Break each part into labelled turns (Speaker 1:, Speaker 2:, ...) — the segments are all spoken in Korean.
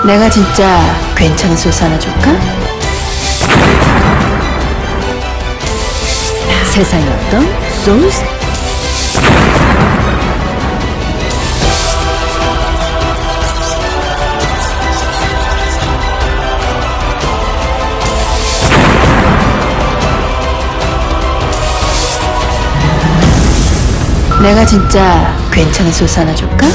Speaker 1: 내가 진짜 괜찮은 소스 하나 줄까? 세상에 어떤 소스? 내가 진짜 괜찮은 소스 하나 줄까?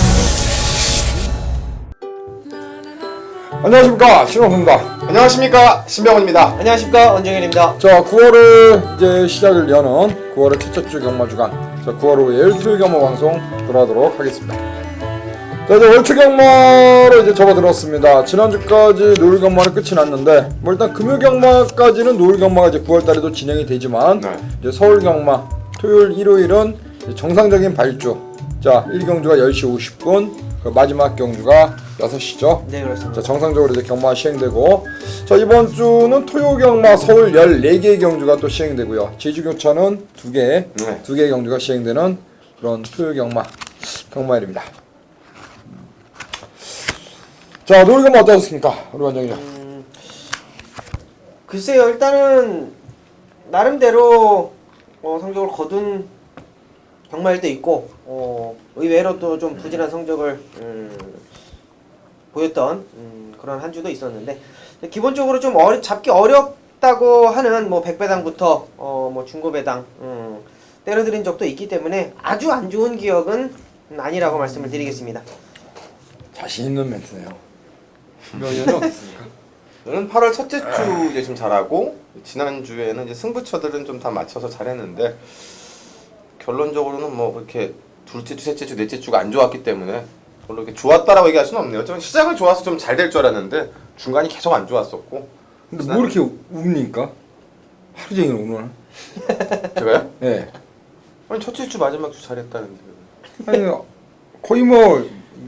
Speaker 2: 안녕하십니까, 신원호입니다.
Speaker 3: 안녕하십니까, 신병훈입니다.
Speaker 4: 안녕하십니까, 원정현입니다.
Speaker 2: 자, 9월을 이제 시작을 여는 9월의 첫째 주 경마주간, 자, 9월 5일 토요일 경마 방송 돌아가도록 하겠습니다. 자, 이제 월초 경마로 이제 접어들었습니다. 지난주까지 노을 경마는 끝이 났는데, 뭐 일단 금요 경마까지는 노을 경마가 이제 9월 달에도 진행이 되지만,
Speaker 3: 네.
Speaker 2: 이제 서울 경마, 토요일, 일요일은 정상적인 발주. 자, 1경주가 10시 50분, 그 마지막 경주가 6시죠.
Speaker 4: 네, 그렇습니다.
Speaker 2: 자, 정상적으로 이제 경마가 시행되고, 자, 이번 주는 토요 경마 서울 14개의 경주가 또 시행되고요. 제주 교차는 2개,
Speaker 3: 네.
Speaker 2: 2개의 경주가 시행되는 그런 토요 경마일입니다. 자, 노을 경마 어떠셨습니까? 우리 원장님.
Speaker 4: 글쎄요, 일단은 나름대로 성적을 거둔 경마일도 있고 의외로 또 좀 부진한 성적을 보였던 그런 한 주도 있었는데, 기본적으로 좀 잡기 어렵다고 하는 뭐 백배당부터 뭐 중고배당 때려드린 적도 있기 때문에 아주 안 좋은 기억은 아니라고 말씀을 드리겠습니다.
Speaker 2: 자신 있는 멘트네요. 명예는 어떻습니까?
Speaker 3: 저는 8월 첫째 주 이제 좀 잘하고, 지난주에는 이제 승부처들은 좀 다 맞춰서 잘했는데, 결론적으로는 뭐 그렇게 둘째 주, 셋째 주, 넷째 주가 안 좋았기 때문에 별로 이렇게 좋았다라고 얘기할 수는 없네요. 좀 시작은 좋아서 좀 잘 될 줄 알았는데 중간이 계속 안 좋았었고.
Speaker 2: 근데 뭐 이렇게 웁니까? 하루 종일 오늘.
Speaker 3: 제가요?
Speaker 2: 네.
Speaker 3: 아니 첫째 주 마지막 주 잘했다는데.
Speaker 2: 아니, 거의 뭐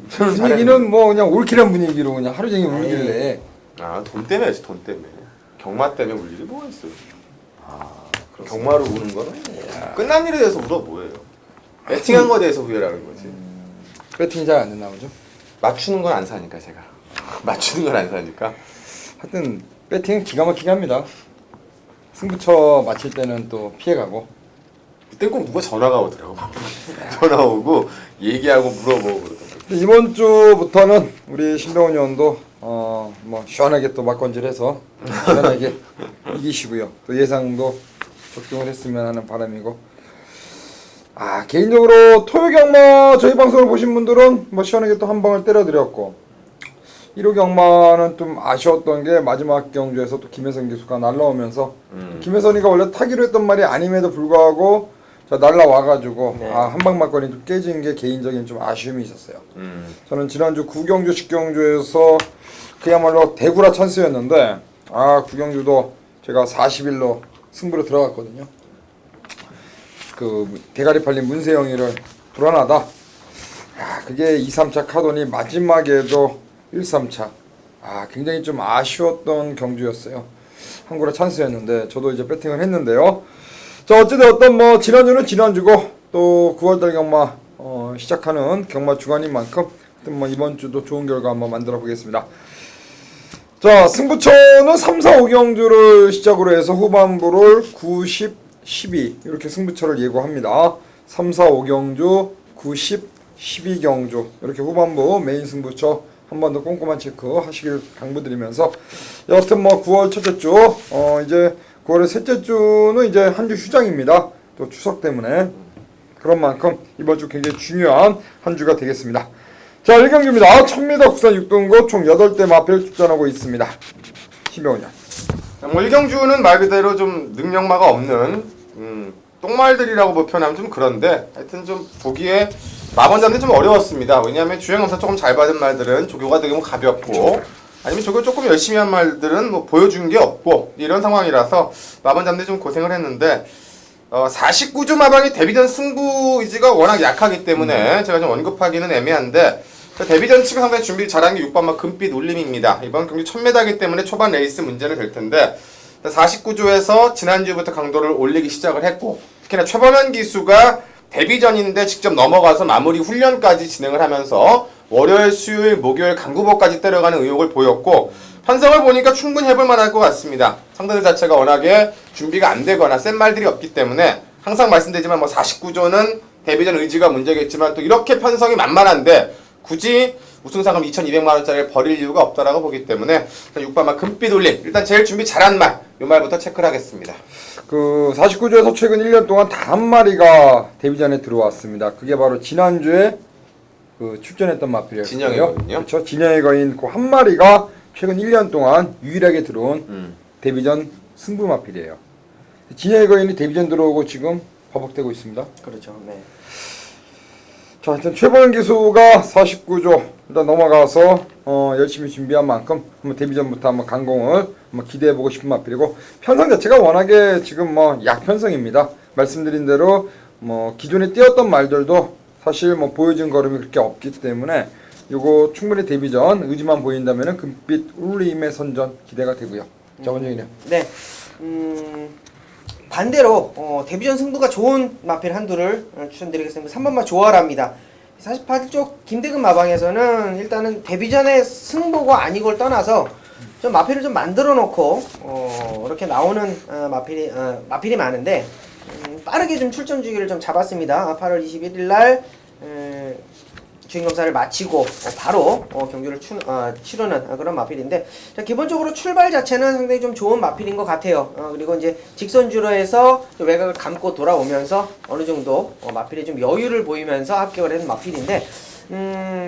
Speaker 2: 분위기는 뭐 그냥 올킬한 분위기로 그냥 하루 종일 울길래.
Speaker 3: 아, 돈 때문에 했어, 돈 때문에. 경마 때문에 울 일이 뭐가 있어요. 경마로 우는 거는 끝난 일에 대해서 울어 뭐예요. 배팅한 거에 대해서 후회라는 거지.
Speaker 2: 배팅이 잘 안 됐나 보죠?
Speaker 3: 맞추는 건 안 사니까 제가. 맞추는 건 안 사니까.
Speaker 2: 하여튼 배팅은 기가 막히게 합니다. 승부처 맞힐 때는 또 피해가고.
Speaker 3: 그때 꼭 누가 전화가 오더라고. 전화 오고 얘기하고 물어보고 그러더라고.
Speaker 2: 이번 주부터는 우리 신병훈 의원도 뭐 시원하게 또 막건질해서 시원하게 이기시고요. 또 예상도 적중을 했으면 하는 바람이고. 개인적으로 토요 경마 저희 방송을 보신 분들은 뭐 시원하게 또 한 방을 때려드렸고, 1호 경마는 좀 아쉬웠던 게 마지막 경주에서 또 김혜선 기수가 날라오면서 김혜선이가 원래 타기로 했던 말이 아님에도 불구하고 자 날라와가지고
Speaker 4: 네.
Speaker 2: 한 방 맞거리 좀 깨진 게 개인적인 좀 아쉬움이 있었어요. 저는 지난주 9경주 10경주에서 그야말로 대구라 찬스였는데 9경주도 제가 40일로 승부로 들어갔거든요. 그 대가리 팔린 문세영이를 불안하다. 그게 2, 3차 카더니 마지막에도 1, 3차. 굉장히 좀 아쉬웠던 경주였어요. 한구라 찬스였는데 저도 이제 배팅을 했는데요. 자, 어찌되었든 뭐 지난주는 지난주고 또 9월달 경마 시작하는 경마 주간인 만큼 뭐 이번 주도 좋은 결과 한번 만들어 보겠습니다. 자, 승부처는 3, 4, 5경주를 시작으로 해서 후반부를 9, 10, 12 이렇게 승부처를 예고합니다. 3, 4, 5경주, 9, 10, 12경주 이렇게 후반부 메인 승부처 한 번 더 꼼꼼한 체크 하시길 당부드리면서, 여하튼 뭐 9월 첫째 주 이제 9월의 셋째 주는 이제 한 주 휴장입니다. 또 추석 때문에 그런 만큼 이번 주 굉장히 중요한 한 주가 되겠습니다. 자, 1경주입니다. 1000m 국산 6등급 총 8대 마필 출전하고 있습니다. 신병훈 형.
Speaker 3: 뭐 1경주는 말 그대로 좀 능력마가 없는 똥말들이라고 뭐 표현하면 좀 그런데, 하여튼 좀 보기에 마번 잡는 좀 어려웠습니다. 왜냐하면 주행 검사 조금 잘 받은 말들은 조교가 되게 뭐 가볍고, 아니면 조교 조금 열심히 한 말들은 뭐 보여준 게 없고 이런 상황이라서 마번 잡는 좀 고생을 했는데, 49주 마방이 데뷔전 승부 의지가 워낙 약하기 때문에 제가 좀 언급하기는 애매한데, 데뷔전 치고 상당히 준비 잘한 게 6번마 금빛 울림입니다. 이번 경기 1000m이기 때문에 초반 레이스 문제는 될 텐데, 49조에서 지난주부터 강도를 올리기 시작을 했고, 특히나 최범현 기수가 데뷔전인데 직접 넘어가서 마무리 훈련까지 진행을 하면서 월요일, 수요일, 목요일 강구보까지 때려가는 의욕을 보였고 편성을 보니까 충분히 해볼 만할 것 같습니다. 상대들 자체가 워낙에 준비가 안 되거나 센 말들이 없기 때문에 항상 말씀드리지만 뭐 49조는 데뷔전 의지가 문제겠지만 또 이렇게 편성이 만만한데 굳이 우승상금 2,200만원짜리를 버릴 이유가 없다라고 보기 때문에 6번만 금빛 올림 일단 제일 준비 잘한 말 이 말부터 체크를 하겠습니다.
Speaker 2: 그 49조에서 최근 1년 동안 단 한 마리가 데뷔전에 들어왔습니다. 그게 바로 지난주에 그 출전했던 마필이었고요.
Speaker 3: 진영의 거인이요?
Speaker 2: 그렇죠. 진영의 거인 그 한 마리가 최근 1년 동안 유일하게 들어온 데뷔전 승부 마필이에요. 진영의 거인이 데뷔전 들어오고 지금 버벅대고 있습니다.
Speaker 4: 그렇죠. 네.
Speaker 2: 자, 하여튼 최보영 기수가 49조 일단 넘어가서 열심히 준비한 만큼 한번 데뷔전부터 한번 강공을 한번 기대해보고 싶은 마필이고 편성 자체가 워낙에 지금 뭐 약편성입니다. 말씀드린 대로 뭐 기존에 뛰었던 말들도 사실 뭐 보여준 걸음이 그렇게 없기 때문에 요거 충분히 데뷔전 의지만 보인다면은 금빛 울림의 선전 기대가 되고요. 자, 원정이네요.
Speaker 4: 네. 반대로 데뷔전 승부가 좋은 마필 한두를 추천드리겠습니다. 3번마 조아라입니다. 48쪽 김대근 마방에서는 일단은 데뷔전의 승부가 아니고를 떠나서 좀 마필을 좀 만들어 놓고 이렇게 나오는 마필이 많은데 빠르게 좀 출전 주기를 좀 잡았습니다. 8월 21일 날 주행검사를 마치고 바로 경주를 치르는 그런 마필인데 자, 기본적으로 출발 자체는 상당히 좀 좋은 마필인 것 같아요. 그리고 이제 직선주로에서 외곽을 감고 돌아오면서 어느 정도 마필에 좀 여유를 보이면서 합격을 했는 마필인데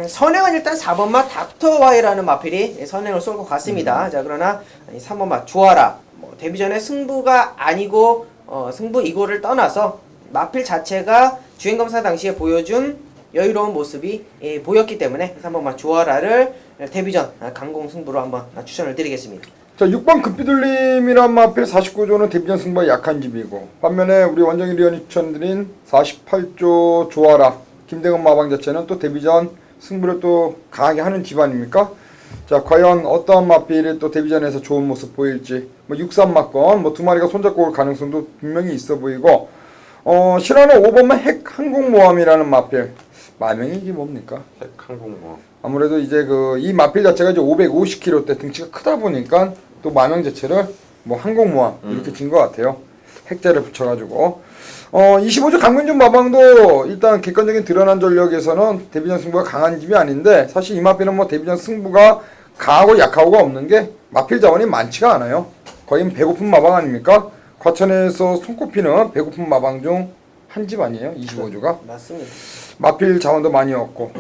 Speaker 4: 선행은 일단 4번마 닥터와이라는 마필이 선행을 쏠 것 같습니다. 자, 그러나 3번마 조아라 데뷔전에 승부가 아니고 승부 이고를 떠나서 마필 자체가 주행검사 당시에 보여준 여유로운 모습이 보였기 때문에 3번마 조아라를 데뷔전 강공 승부로 한번 추천을 드리겠습니다.
Speaker 2: 자, 6번 급비둘림이란 마필 49조는 데뷔전 승부가 약한 집이고 반면에 우리 원정일 의원이 추천드린 48조 조아라 김대건 마방 자체는 또 데뷔전 승부를 또 강하게 하는 집 아닙니까? 자, 과연 어떠한 마필이 또 데뷔전에서 좋은 모습 보일지 뭐 63마건 뭐 두 마리가 손잡고 올 가능성도 분명히 있어 보이고 실화는 5번만 핵 항공모함이라는 마필 마명이 이게 뭡니까?
Speaker 3: 핵항공모함.
Speaker 2: 아무래도 이제 이 마필 자체가 이제 550kg대 등치가 크다 보니까 또 마명 자체를 뭐 항공모함 이렇게 진 것 같아요. 핵자를 붙여가지고 25조 강민준 마방도 일단 객관적인 드러난 전력에서는 데뷔전 승부가 강한 집이 아닌데 사실 이 마필은 뭐 데뷔전 승부가 강하고 약하고가 없는 게 마필 자원이 많지가 않아요. 거의 배고픈 마방 아닙니까? 과천에서 손꼽히는 배고픈 마방 중 한 집 아니에요? 25조가?
Speaker 4: 맞습니다.
Speaker 2: 마필 자원도 많이 얻고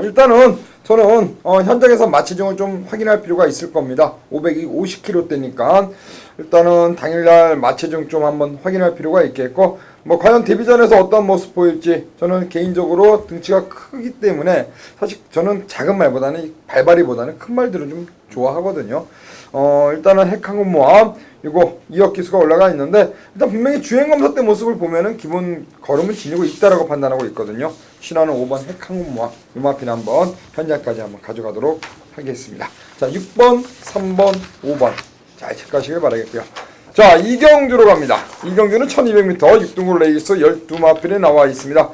Speaker 2: 일단은 저는 현장에서 마체중을 좀 확인할 필요가 있을 겁니다. 550kg대니까 일단은 당일날 마체중 좀 한번 확인할 필요가 있겠고 뭐 과연 데뷔전에서 어떤 모습 보일지 저는 개인적으로 등치가 크기 때문에 사실 저는 작은 말보다는 발발이보다는 큰 말들을 좀 좋아하거든요. 일단은 핵항공모함 이거 2억 기수가 올라가 있는데 일단 분명히 주행검사 때 모습을 보면은 기본 걸음은 지니고 있다라고 판단하고 있거든요. 신화는 5번 핵항공모함 이 마필 한번 현장까지 한번 가져가도록 하겠습니다. 자, 6번, 3번, 5번 잘 체크하시길 바라겠고요. 자, 이경주로 갑니다. 이경주는 1200m 6등급 레이스 12마필에 나와 있습니다.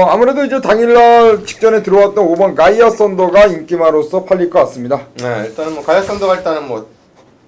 Speaker 2: 아무래도 이제 당일날 직전에 들어왔던 5번 가이아 썬더가 인기마로서 팔릴 것 같습니다.
Speaker 3: 네, 일단은 뭐 가이아 썬더가 일단은 뭐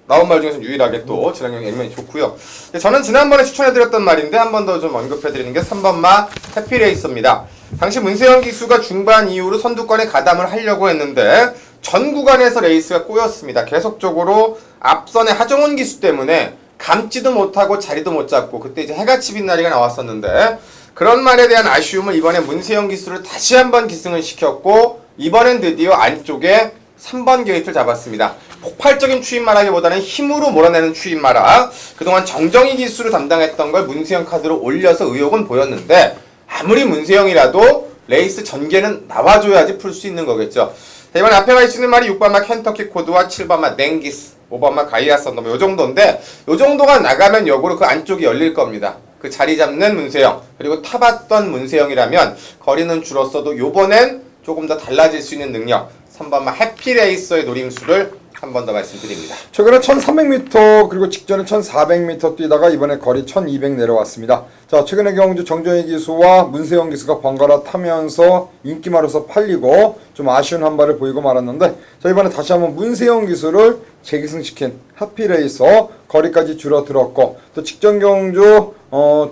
Speaker 3: 나온 말 중에서 유일하게 또 지랑형 액면이 좋고요. 저는 지난번에 추천해드렸던 말인데 한 번 더 좀 언급해드리는 게 3번마 해피레이서입니다. 당시 문세영 기수가 중반 이후로 선두권에 가담을 하려고 했는데 전 구간에서 레이스가 꼬였습니다. 계속적으로 앞선의 하정훈 기수 때문에 감지도 못하고 자리도 못 잡고 그때 이제 해가 치빈 날이가 나왔었는데 그런 말에 대한 아쉬움을 이번에 문세영 기수를 다시 한번 기승을 시켰고 이번엔 드디어 안쪽에 3번 게이트를 잡았습니다. 폭발적인 추임마라기보다는 힘으로 몰아내는 추임마라 그동안 정정희 기수를 담당했던 걸 문세영 카드로 올려서 의욕은 보였는데 아무리 문세영이라도 레이스 전개는 나와줘야지 풀 수 있는 거겠죠. 자, 이번 앞에 가 있는 말이 6번마 켄터키 코드와 7번마 맹기스 5번마 가이아 썬더 뭐 요정도인데 요정도가 나가면 역으로 그 안쪽이 열릴 겁니다. 그 자리 잡는 문세영 그리고 타봤던 문세영이라면 거리는 줄었어도 요번엔 조금 더 달라질 수 있는 능력 3번마 해피레이서의 노림수를 한 번 더 말씀드립니다.
Speaker 2: 최근에 1300m 그리고 직전에 1400m 뛰다가 이번에 거리 1200 내려왔습니다. 자, 최근에 경주 정정희 기수와 문세영 기수가 번갈아 타면서 인기마로서 팔리고 좀 아쉬운 한 발을 보이고 말았는데, 자, 이번에 다시 한번 문세영 기수를 재기승시킨 해피레이서 거리까지 줄어들었고, 또 직전 경주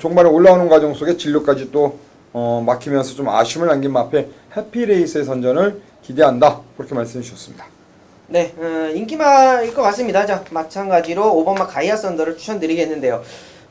Speaker 2: 종말에 올라오는 과정 속에 진로까지 또 막히면서 좀 아쉬움을 남긴 마필 해피레이스의 선전을 기대한다, 그렇게 말씀해 주셨습니다.
Speaker 4: 네, 인기마일 것 같습니다. 자, 마찬가지로 5번마 가이아 썬더를 추천드리겠는데요.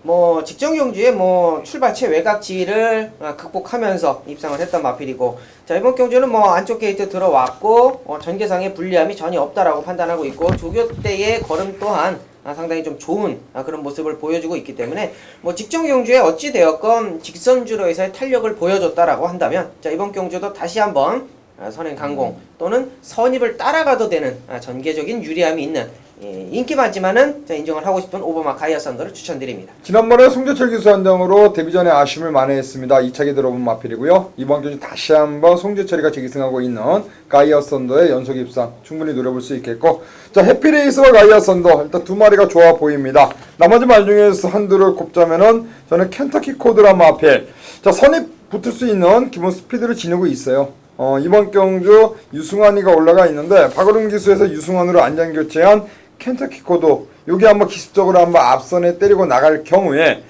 Speaker 4: 뭐 직전 경주에 뭐 출발체 외곽지를 극복하면서 입상을 했던 마필이고, 자, 이번 경주는 뭐 안쪽 게이트 들어왔고 전개상에 불리함이 전혀 없다라고 판단하고 있고, 조교 때의 걸음 또한 상당히 좀 좋은 그런 모습을 보여주고 있기 때문에 뭐 직전 경주에 어찌 되었건 직선주로에서의 탄력을 보여줬다라고 한다면, 자, 이번 경주도 다시 한번 선행 강공 또는 선입을 따라가도 되는 전개적인 유리함이 있는 인기 많지만은 인정을 하고 싶은 오버마 가이아 썬더를 추천드립니다.
Speaker 2: 지난번에 송재철 기수 한정으로 데뷔전에 아쉬움을 만회했습니다. 2차기 들어본 마필이고요. 이번 경기 다시 한번 송재철이가 재기승하고 있는 가이아 썬더의 연속 입상 충분히 노려볼 수 있겠고, 자, 해피레이스와 가이아 썬더 일단 두 마리가 좋아 보입니다. 나머지 말 중에서 한두를 꼽자면은 저는 켄터키 코드란 마필, 자, 선입 붙을 수 있는 기본 스피드를 지니고 있어요. 이번 경주 유승환이가 올라가 있는데 박어름 기수에서 유승환으로 안장 교체한 켄터키 코드, 요게 한번 기습적으로 한번 앞선에 때리고 나갈 경우에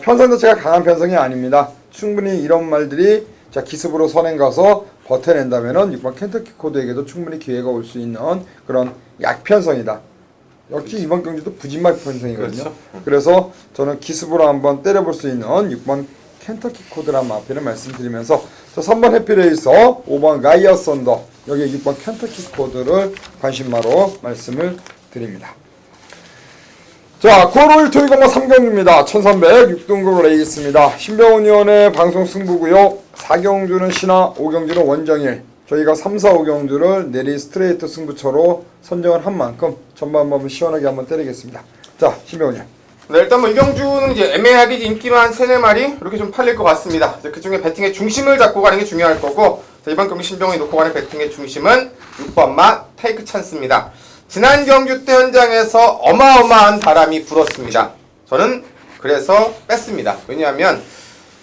Speaker 2: 편성 자체가 강한 편성이 아닙니다. 충분히 이런 말들이 자 기습으로 선행 가서 버텨낸다면은 6번 켄터키 코드에게도 충분히 기회가 올 수 있는 그런 약편성이다. 역시 이번 경주도 부진말 편성이거든요.
Speaker 3: 그렇죠.
Speaker 2: 그래서 저는 기습으로 한번 때려볼 수 있는 6번 켄터키 코드란 마필을 말씀드리면서, 자, 3번 해피레이서, 5번 가이아 썬더, 여기 6번 켄터키 코드를 관심마로 말씀을 드립니다. 자, 9월 5일 토요일 3경주입니다. 1300 6등급 레이스입니다. 신병훈 의원의 방송 승부고요. 4경주는 신화, 5경주는 원정일. 저희가 3, 4, 5경주를 내리 스트레이트 승부처로 선정을 한 만큼 전반부분 시원하게 한번 때리겠습니다. 자, 신병훈 의원.
Speaker 3: 네, 일단 뭐 이경주는 이제 애매하게 인기만 3-4마리 이렇게 좀 팔릴 것 같습니다. 그 중에 배팅의 중심을 잡고 가는 게 중요할 거고, 자, 이번 경기 신병훈이 놓고 가는 배팅의 중심은 6번마 테이크 찬스입니다. 지난 경주 때 현장에서 어마어마한 바람이 불었습니다. 저는 그래서 뺐습니다. 왜냐하면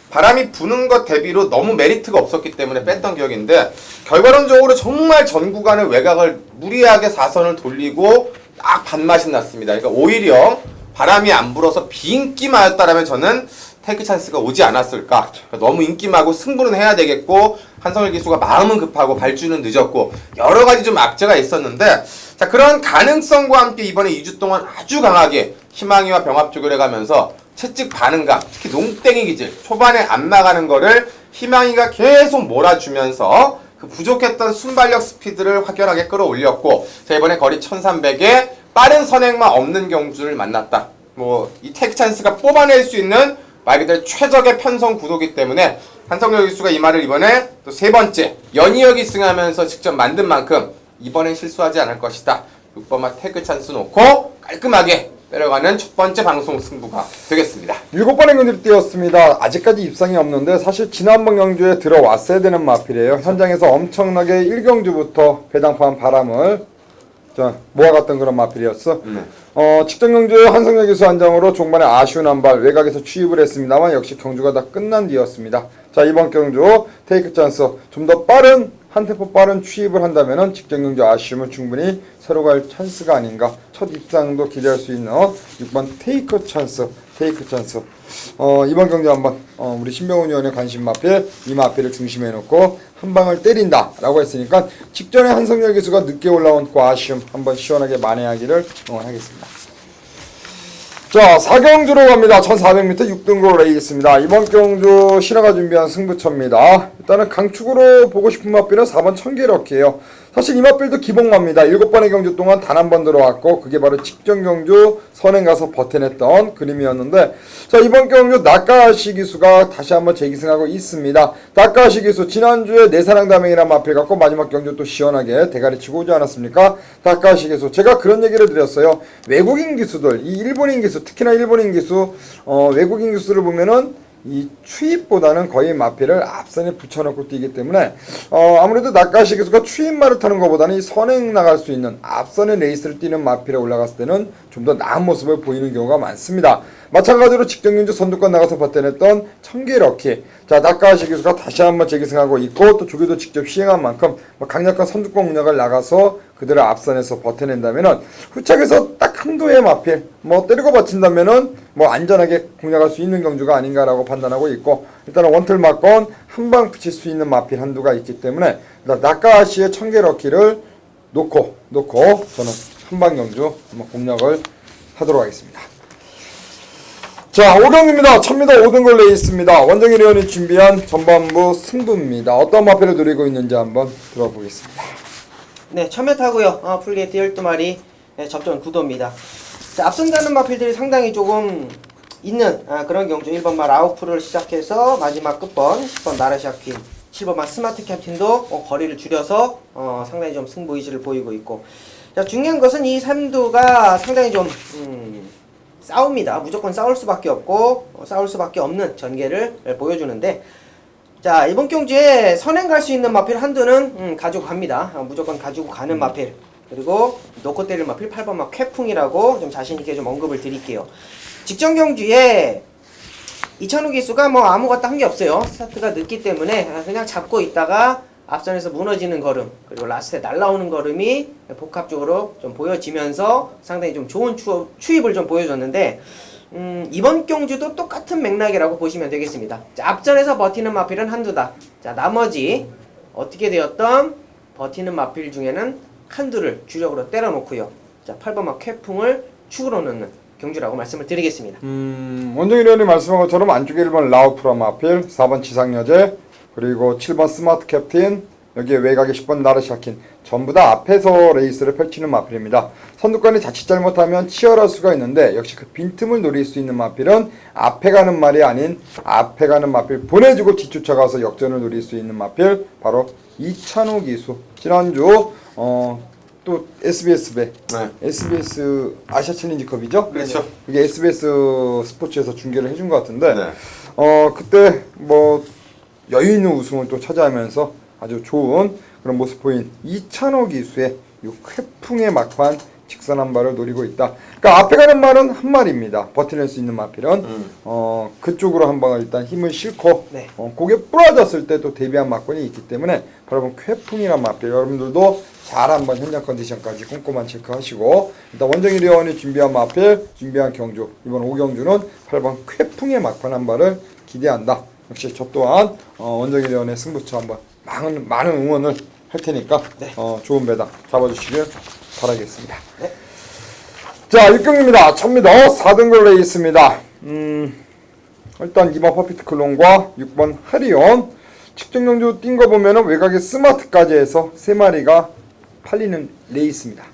Speaker 3: 바람이 부는 것 대비로 너무 메리트가 없었기 때문에 뺐던 기억인데, 결과론적으로 정말 전 구간의 외곽을 무리하게 4선을 돌리고 딱 반맛이 났습니다. 그러니까 오히려 바람이 안 불어서 비인기마였다라면 저는 테이크 찬스가 오지 않았을까. 그러니까 너무 인기마고 승부는 해야 되겠고, 한성일 기수가 마음은 급하고 발주는 늦었고 여러 가지 좀 악재가 있었는데, 자, 그런 가능성과 함께 이번에 2주 동안 아주 강하게 희망이와 병합 쪽을 해가면서 채찍 반응감, 특히 농땡이 기질 초반에 안 나가는 거를 희망이가 계속 몰아주면서 그 부족했던 순발력 스피드를 확연하게 끌어올렸고, 자, 이번에 거리 1300에 빠른 선행만 없는 경주를 만났다. 뭐 이 테이크 찬스가 뽑아낼 수 있는 말 그대로 최적의 편성 구도기 때문에 한성열 기수가 이 말을 이번에 또 3번째 연이어기 승하면서 직접 만든 만큼 이번엔 실수하지 않을 것이다. 6번마 테이크 찬스 놓고 깔끔하게 내려가는 첫 번째 방송 승부가 되겠습니다.
Speaker 2: 7번의 경기를 뛰었습니다. 아직까지 입상이 없는데 사실 지난번 경주에 들어왔어야 되는 마필이에요. 현장에서 엄청나게 1경주부터 배당판 바람을 자, 모아갔던 그런 마필이었어. 직전 경주에 한성열 기수 한장으로 종반에 아쉬운 한 발 외곽에서 취입을 했습니다만 역시 경주가 다 끝난 뒤였습니다. 자, 이번 경주 테이크 찬스 좀 더 빠른 한 템포 빠른 취입을 한다면은 직전 경주 아쉬움을 충분히 새로 갈 찬스가 아닌가. 첫 입상도 기대할 수 있는 6번 테이크 찬스. 이번 경주 한번 우리 신병훈 의원의 관심 마필, 이 마필을 중심에 놓고 한 방을 때린다 라고 했으니까 직전에 한성열 기수가 늦게 올라온 그 아쉬움 한번 시원하게 만회하기를 응원하겠습니다. 자, 4경주로 갑니다. 1400m 6등급 레이스입니다. 이번 경주 신화가 준비한 승부처입니다. 일단은 강축으로 보고 싶은 맛비는 4번 청계럭이에요. 사실 이 맛빌도 기복마입니다. 7번의 경주 동안 단 한 번 들어왔고 그게 바로 직전 경주 선행 가서 버텨냈던 그림이었는데, 자, 이번 경주 나카시 기수가 다시 한번 재기승하고 있습니다. 나카시 기수 지난주에 내사랑다맹이라는 맛빌 갖고 마지막 경주 또 시원하게 대가리 치고 오지 않았습니까? 나카시 기수 제가 그런 얘기를 드렸어요. 외국인 기수들, 이 일본인 기수, 특히나 일본인 기수, 외국인 기수를 보면은 이 추입보다는 거의 마필을 앞선에 붙여놓고 뛰기 때문에 아무래도 나카시 기수가 추입말을 타는 것보다는 이 선행 나갈 수 있는 앞선의 레이스를 뛰는 마필에 올라갔을 때는 좀 더 나은 모습을 보이는 경우가 많습니다. 마찬가지로 직전 경주 선두권 나가서 버텨냈던 청계럭키, 자 나카시 기수가 다시 한번 재기승하고 있고 또 조교도 직접 시행한 만큼 강력한 선두권 공략을 나가서 그들을 앞선에서 버텨낸다면은 후착에서 딱 한도의 마필 때리고 버틴다면은 안전하게 공략할 수 있는 경주가 아닌가라고 판단하고 있고, 일단은 원틀 맞건 한 방 붙일 수 있는 마필 한두가 있기 때문에 나카시의 청계럭키를 놓고 저는 한방 경주 한번 공략을 하도록 하겠습니다. 자, 5경기입니다. 1000m 5등골 레이스입니다. 원정일 의원이 준비한 전반부 승부입니다. 어떤 마필을 노리고 있는지 한번 들어보겠습니다.
Speaker 4: 네, 1000m고요. 풀게이트 12마리 접전 구도입니다. 자, 앞선다는 마필들이 상당히 조금 있는 그런 경주. 1번마 라우프를 시작해서 마지막 끝번 10번 나르샤퀸, 7번마 스마트 캡틴도 거리를 줄여서 상당히 좀 승부 의지를 보이고 있고, 자, 중요한 것은 이 3두가 상당히 좀 싸웁니다. 무조건 싸울 수밖에 없고 싸울 수밖에 없는 전개를 보여주는데, 자, 이번 경주에 선행 갈 수 있는 마필 한두는 가지고 갑니다. 무조건 가지고 가는 마필, 그리고 놓고 때릴 마필 8번마 쾌풍이라고 좀 자신있게 좀 언급을 드릴게요. 직전 경주에 이찬우 기수가 아무것도 한 게 없어요. 스타트가 늦기 때문에 그냥 잡고 있다가 앞선에서 무너지는 걸음, 그리고 라스트에 날라오는 걸음이 복합적으로 좀 보여지면서 상당히 좀 좋은 추입을 좀 보여줬는데, 이번 경주도 똑같은 맥락이라고 보시면 되겠습니다. 자, 앞전에서 버티는 마필은 한두다. 자, 나머지 어떻게 되었던 버티는 마필 중에는 한두를 주력으로 때려놓고요. 자, 8번마 쾌풍을 축으로 넣는 경주라고 말씀을 드리겠습니다.
Speaker 2: 원정일 의원이 말씀한 것처럼 안쪽에 1번 라우프라 마필, 4번 지상여제, 그리고 7번 스마트 캡틴, 여기에 외곽에 10번 나르샤킨, 전부 다 앞에서 레이스를 펼치는 마필입니다. 선두권이 자칫 잘못하면 치열할 수가 있는데, 역시 그 빈틈을 노릴 수 있는 마필은 앞에 가는 말이 아닌 앞에 가는 마필 보내주고 뒤쫓아가서 역전을 노릴 수 있는 마필, 바로 이찬우 기수. 지난주 또 SBS SBS 아시아 챌린지컵이죠?
Speaker 3: 그렇죠.
Speaker 2: 이게 SBS 스포츠에서 중계를 해준 것 같은데,
Speaker 3: 네.
Speaker 2: 그때 여유 있는 우승을 또 차지하면서 아주 좋은 그런 모습 보인 이찬호 기수의 이 쾌풍의 막판 직선 한 발을 노리고 있다. 그러니까 앞에 가는 말은 한 마리입니다. 버텨낼 수 있는 마필은 그쪽으로 한 방을 일단 힘을 싣고
Speaker 4: 네.
Speaker 2: 고개 부러졌을 때 또 대비한 막권이 있기 때문에 바로 쾌풍이란 마필, 여러분들도 잘 한번 현장 컨디션까지 꼼꼼한 체크하시고, 일단 원정일 의원이 준비한 마필, 준비한 경주, 이번 5경주는 8번 쾌풍의 막판 한 발을 기대한다. 역시 저 또한 원정일 의원의 승부처 한번 많은 응원을 할 테니까
Speaker 4: 네.
Speaker 2: 좋은 배당 잡아주시길 바라겠습니다.
Speaker 4: 네.
Speaker 2: 자, 1경기입니다. 1000m 4등골 레이스입니다. 일단 2번 퍼피트 클론과 6번 하리온, 측정 경주 뛴 거 보면은 외곽에 스마트까지 해서 3마리가 팔리는 레이스입니다.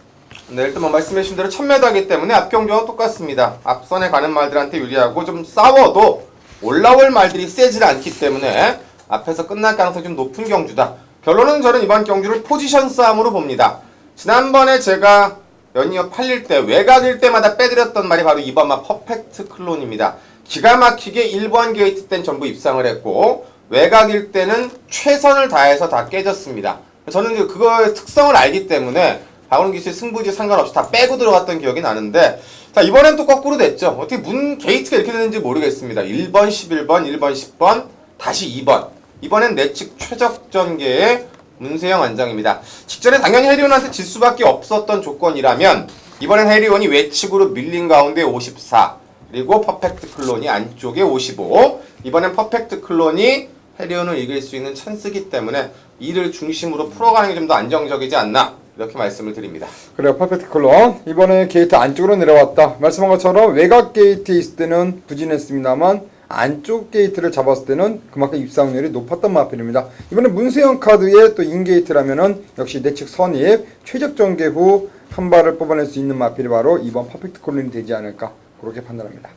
Speaker 3: 네, 일단 말씀해 주신 대로 1000m이기 때문에 앞 경주와 똑같습니다. 앞선에 가는 말들한테 유리하고 좀 싸워도 올라올 말들이 세질 않기 때문에 앞에서 끝날 가능성이 좀 높은 경주다. 결론은 저는 이번 경주를 포지션 싸움으로 봅니다. 지난번에 제가 연이어 팔릴 때 외곽일 때마다 빼드렸던 말이 바로 2번마 퍼펙트 클론입니다. 기가 막히게 1번 게이트 땐 전부 입상을 했고 외곽일 때는 최선을 다해서 다 깨졌습니다. 저는 그거의 특성을 알기 때문에 박원훈 기수의 승부지 상관없이 다 빼고 들어갔던 기억이 나는데, 자, 이번엔 또 거꾸로 됐죠. 어떻게 문 게이트가 이렇게 되는지 모르겠습니다. 1번, 11번, 1번, 10번, 다시 2번. 이번엔 내측 최적 전개의 문세영 안장입니다. 직전에 당연히 해리온한테 질 수밖에 없었던 조건이라면 이번엔 해리온이 외측으로 밀린 가운데 54, 그리고 퍼펙트 클론이 안쪽에 55. 이번엔 퍼펙트 클론이 해리온을 이길 수 있는 찬스기 때문에 이를 중심으로 풀어가는 게 좀 더 안정적이지 않나, 이렇게 말씀을 드립니다.
Speaker 2: 그래요, 퍼펙트 클론. 이번에 게이트 안쪽으로 내려왔다. 말씀한 것처럼 외곽 게이트에 있을 때는 부진했습니다만 안쪽 게이트를 잡았을 때는 그만큼 입상률이 높았던 마필입니다. 이번에 문세영 카드의 또 인게이트라면은 역시 내측 선입 최적 전개 후 한 발을 뽑아낼 수 있는 마필이 바로 이번 퍼펙트 클론이 되지 않을까, 그렇게 판단합니다.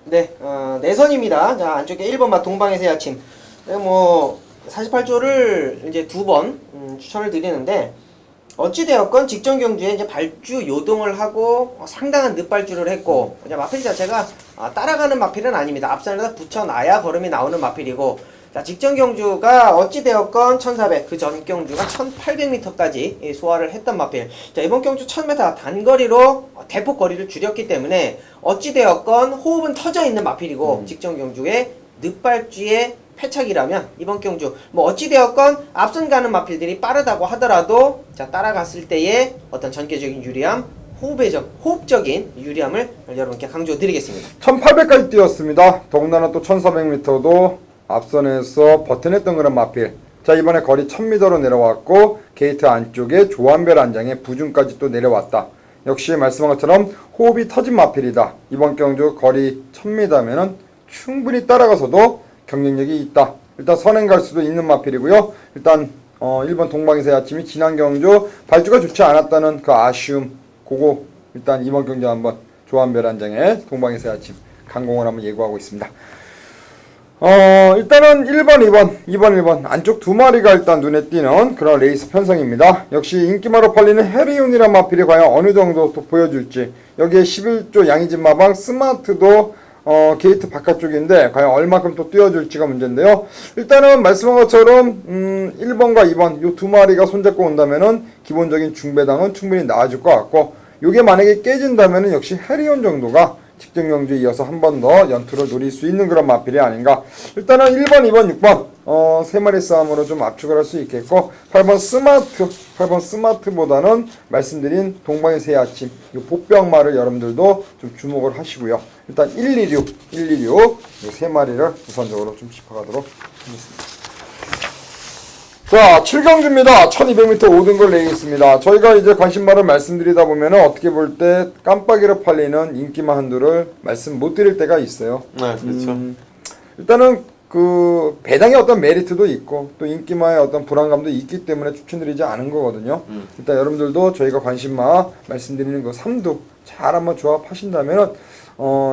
Speaker 4: 네, 내선입니다. 자, 안쪽에 1번마 동방의 새 아침. 네, 48조를 이제 2번 추천을 드리는데, 어찌되었건 직전 경주에 이제 발주 요동을 하고 상당한 늦발주를 했고 이제 마필 자체가 따라가는 마필은 아닙니다. 앞선에다 붙여놔야 걸음이 나오는 마필이고 자, 직전 경주가 어찌되었건 1400, 그 전 경주가 1800m까지 소화를 했던 마필. 자, 이번 경주 1000m 단거리로 대폭 거리를 줄였기 때문에 어찌되었건 호흡은 터져 있는 마필이고 직전 경주에 늦발주의 패착이라면 이번 경주 뭐 어찌되었건 앞선 가는 마필들이 빠르다고 하더라도 자, 따라갔을 때의 어떤 전개적인 유리함, 호흡적인 유리함을 여러분께 강조드리겠습니다.
Speaker 2: 1800까지 뛰었습니다. 더군다나 또 1400m도 앞선에서 버텨냈던 그런 마필. 자, 이번에 거리 1000m로 내려왔고 게이트 안쪽에 조한별 안장에 부중까지 또 내려왔다. 역시 말씀한 것처럼 호흡이 터진 마필이다. 이번 경주 거리 1000m면은 충분히 따라가서도 경쟁력이 있다. 일단 선행 갈 수도 있는 마필이고요. 일단 1번 동방이세 아침이 지난 경주 발주가 좋지 않았다는 그 아쉬움, 그거 일단 이번 경주 한번 조한별 안장에 동방이세 아침 강공을 한번 예고하고 있습니다. 일단은 1번, 1번 안쪽 두 마리가 일단 눈에 띄는 그런 레이스 편성입니다. 역시 인기마로 팔리는 해리온이란 마필이 과연 어느 정도 또 보여줄지. 여기에 11조 양이진 마방 스마트도 게이트 바깥쪽인데 과연 얼마큼 또 뛰어줄지가 문제인데요. 일단은 말씀한 것처럼 1번과 2번 요 두 마리가 손잡고 온다면은 기본적인 중배당은 충분히 나와줄 것 같고, 요게 만약에 깨진다면은 역시 해리온 정도가 직전 경주에 이어서 한 번 더 연투를 노릴 수 있는 그런 마필이 아닌가. 일단은 1번, 2번, 6번 세 마리 싸움으로 좀 압축을 할 수 있겠고, 8번 스마트보다는 말씀드린 동방의 새 아침 이 복병마를 여러분들도 좀 주목을 하시고요. 일단 126 이 세 마리를 우선적으로 좀 짚어가도록 하겠습니다. 자, 7경주입니다. 1200m 5등걸 레이스입니다. 저희가 이제 관심마를 말씀드리다 보면은 어떻게 볼 때 깜빡이로 팔리는 인기마 한두를 말씀 못 드릴 때가 있어요.
Speaker 3: 네, 그렇죠.
Speaker 2: 일단은 그 배당의 어떤 메리트도 있고 또 인기마의 어떤 불안감도 있기 때문에 추천드리지 않은 거거든요. 일단 여러분들도 저희가 관심마 말씀드리는 그 3두 잘 한번 조합하신다면은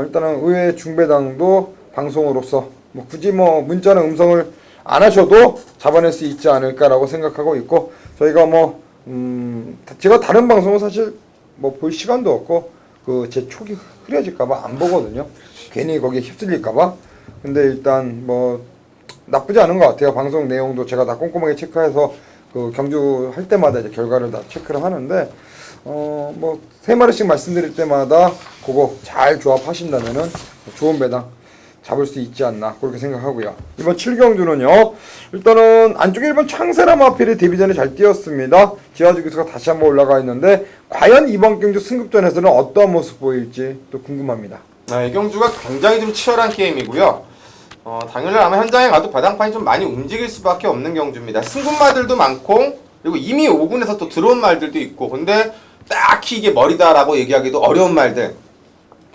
Speaker 2: 일단은 의외의 중배당도 방송으로서 뭐 굳이 뭐 문자나 음성을 안 하셔도 잡아낼 수 있지 않을까라고 생각하고 있고, 저희가 제가 다른 방송은 사실 뭐 볼 시간도 없고 그 제 촉이 흐려질까봐 안 보거든요. 괜히 거기에 휩쓸릴까봐. 근데 일단 뭐 나쁘지 않은 것 같아요. 방송 내용도 제가 다 꼼꼼하게 체크해서 그 경주 할 때마다 이제 결과를 다 체크를 하는데 뭐 세 마리씩 말씀드릴 때마다 그거 잘 조합하신다면은 좋은 배당 잡을 수 있지 않나 그렇게 생각하고요. 이번 7경주는요. 일단은 안쪽 1번 창세라 마필이 데뷔전에 잘 뛰었습니다. 지하주 기수가 다시 한번 올라가 있는데 과연 이번 경주 승급전에서는 어떤 모습 보일지 또 궁금합니다.
Speaker 3: 이 경주가 굉장히 좀 치열한 게임이고요. 당연히 아마 현장에 가도 바닥판이 좀 많이 움직일 수밖에 없는 경주입니다. 승군마들도 많고 그리고 이미 5군에서 또 들어온 말들도 있고, 근데 딱히 이게 머리다라고 얘기하기도 어려운 말들.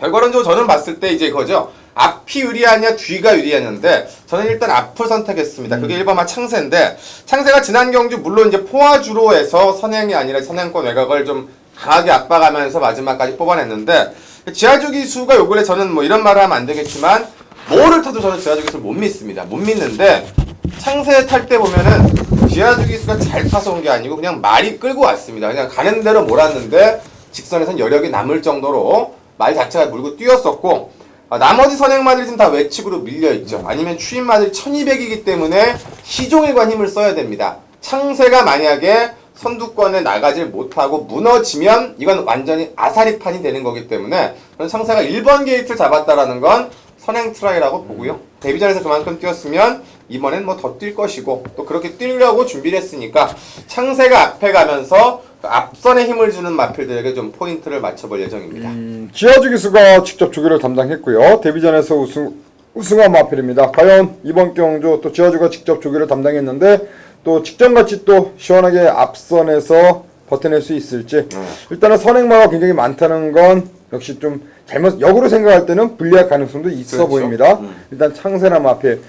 Speaker 3: 결과론적으로 저는 봤을 때 이제 그거죠. 앞이 유리하냐 뒤가 유리했는데 저는 일단 앞을 선택했습니다. 그게 1번마 창세인데, 창세가 지난 경주 물론 이제 포화주로에서 선행이 아니라 선행권 외곽을 좀 강하게 압박하면서 마지막까지 뽑아냈는데, 지하주 기수가 요 근래 저는 뭐 이런 말을 하면 안 되겠지만 뭐를 타도 저는 지하주 기수를 못 믿습니다. 못 믿는데 창세 탈 때 보면은 지하주 기수가 잘 타서 온 게 아니고 그냥 말이 끌고 왔습니다. 그냥 가는 대로 몰았는데 직선에선 여력이 남을 정도로 말 자체가 물고 뛰었었고, 나머지 선행마들이 지금 다 외측으로 밀려있죠. 아니면 추임마들이 1200이기 때문에 시종일관 힘을 써야 됩니다. 창세가 만약에 선두권에 나가질 못하고 무너지면 이건 완전히 아사리판이 되는 거기 때문에 저는 창세가 1번 게이트를 잡았다라는 건 선행 트라이라고 보고요. 데뷔전에서 그만큼 뛰었으면 이번엔 뭐 더 뛸 것이고, 또 그렇게 뛰려고 준비를 했으니까 창세가 앞에 가면서 앞선에 힘을 주는 마필들에게 좀 포인트를 맞춰볼 예정입니다.
Speaker 2: 지하주 기수가 직접 조기를 담당했고요. 데뷔전에서 우승한 마필입니다. 과연 이번 경주 또 지하주가 직접 조기를 담당했는데 또 직전같이 또 시원하게 앞선에서 버텨낼 수 있을지. 일단은 선행마가 굉장히 많다는 건 역시 좀 잘못 역으로 생각할 때는 불리할 가능성도 있어
Speaker 3: 그렇죠.
Speaker 2: 보입니다. 일단 창세나 마필,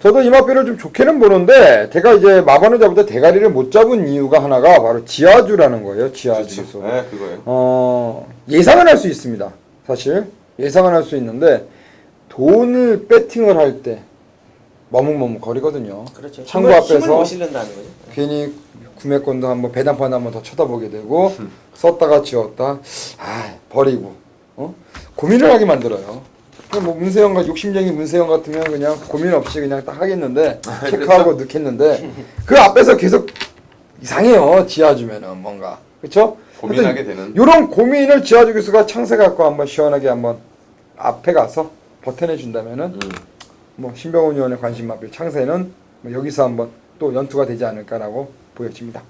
Speaker 2: 저도 이 마필을 좀 좋게는 보는데 제가 이제 마반을 잡을 때 대가리를 못 잡은 이유가 하나가 바로 지하주라는 거예요. 지하주.
Speaker 3: 그렇죠. 네, 그거예요.
Speaker 2: 예상은 할 수 있습니다. 사실 예상은 할 수 있는데 돈을 배팅을 할 때 머뭇머뭇거리거든요.
Speaker 4: 그렇죠.
Speaker 2: 창고
Speaker 4: 힘을
Speaker 2: 앞에서
Speaker 4: 못 실른다는 거죠.
Speaker 2: 괜히 구매권도 한번 배당판 한번 더 쳐다보게 되고 썼다가 지웠다 버리고 고민을 하게 만들어요. 뭐 문세영 욕심쟁이 문세영 같으면 그냥 고민 없이 그냥 딱 하겠는데 체크하고 넣겠는데 그 앞에서 계속 이상해요. 지어주면은 뭔가 그렇죠?
Speaker 3: 고민하게 되는.
Speaker 2: 이런 고민을 지어주 교수가 창세 갖고 한번 시원하게 한번 앞에 가서 버텨내 준다면은 뭐 신병훈 의원의 관심 마필 창세는 뭐 여기서 한번 또 연투가 되지 않을까라고 보여집니다.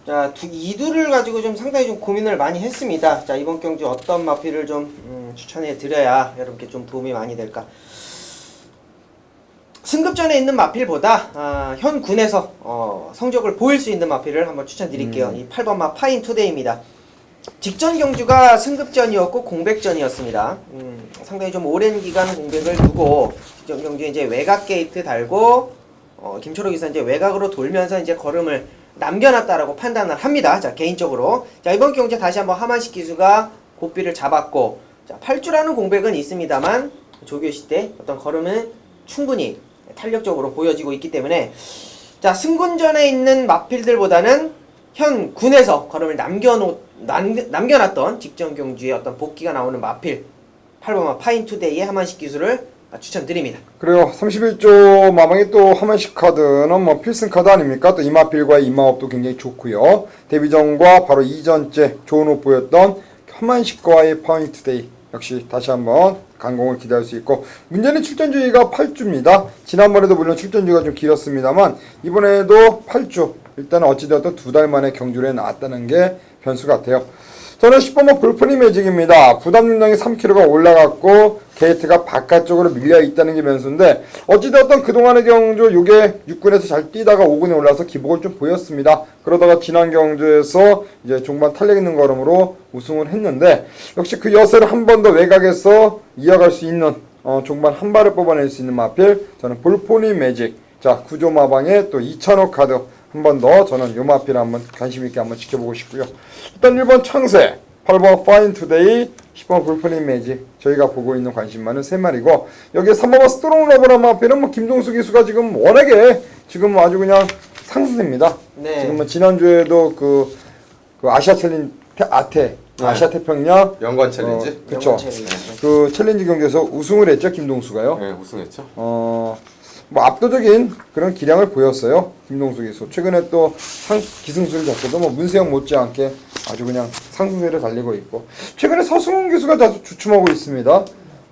Speaker 4: 자, 이두를 가지고 좀 상당히 좀 고민을 많이 했습니다. 자, 이번 경주 어떤 마필을 좀 추천해 드려야 여러분께 좀 도움이 많이 될까? 승급전에 있는 마필보다 현 군에서 성적을 보일 수 있는 마필을 한번 추천드릴게요. 이 8번 마 파인 투데이입니다. 직전 경주가 승급전이었고 공백전이었습니다. 상당히 좀 오랜 기간 공백을 두고 직전 경주에 이제 외곽 게이트 달고 김초록 기사 이제 외곽으로 돌면서 이제 걸음을 남겨놨다라고 판단을 합니다. 자, 개인적으로. 자, 이번 경주에 다시 한번 하만식 기수가 고삐를 잡았고, 자, 8주라는 공백은 있습니다만, 조교시 때 어떤 걸음은 충분히 탄력적으로 보여지고 있기 때문에, 자, 승군전에 있는 마필들보다는 현 군에서 걸음을 남겨놨던 직전 경주에 어떤 복귀가 나오는 마필, 8번마 파인 투데이의 하만식 기수를 추천드립니다.
Speaker 2: 그래요. 31조 마방이 또 하만식 카드는 뭐 필승 카드 아닙니까? 또 이마필과의 이마업도 굉장히 좋고요. 데뷔전과 바로 이전째 좋은 옷 보였던 하만식과의 파인 투데이 역시 다시 한번 강공을 기대할 수 있고 문제는 출전주의가 8주입니다. 지난번에도 물론 출전주의가 좀 길었습니다만 이번에도 8주 일단 어찌되었든 2달 만에 경주에 나왔다는 게 변수 같아요. 저는 10번만 볼프니 매직입니다. 부담 중량이 3kg가 올라갔고 게이트가 바깥쪽으로 밀려 있다는 게 변수인데 어찌되었든 그동안의 경주 요게 6군에서 잘 뛰다가 5군에 올라서 기복을 좀 보였습니다. 그러다가 지난 경주에서 이제 종반 탄력 있는 걸음으로 우승을 했는데 역시 그 여세를 한 번 더 외곽에서 이어갈 수 있는 종반 한 발을 뽑아낼 수 있는 마필 저는 볼포니 매직. 자, 구조 마방에 또 2,000호 카드 한 번 더 저는 요 마필 한번 관심 있게 한번 지켜보고 싶고요. 일단 1번 창세, 8번 파인 투데이, 10번 볼프니 매직 저희가 보고 있는 관심 많은 3마리고 여기에 3번 스트롱 러브란 마필은 뭐 김종수 기수가 지금 워낙에 지금 아주 그냥 상승세입니다.
Speaker 4: 네.
Speaker 2: 지금 뭐 지난주에도 그 아시아 챌린지 아시아 태평양
Speaker 3: 연관 챌린지.
Speaker 2: 그렇죠. 그 챌린지 경기에서 우승을 했죠 김동수가요.
Speaker 3: 네, 우승했죠.
Speaker 2: 뭐 압도적인 그런 기량을 보였어요. 김동수 기수. 최근에 또 기승술 자체도 뭐 문세영 못지않게 아주 그냥 상승세를 달리고 있고 최근에 서승훈 기수가 다소 주춤하고 있습니다.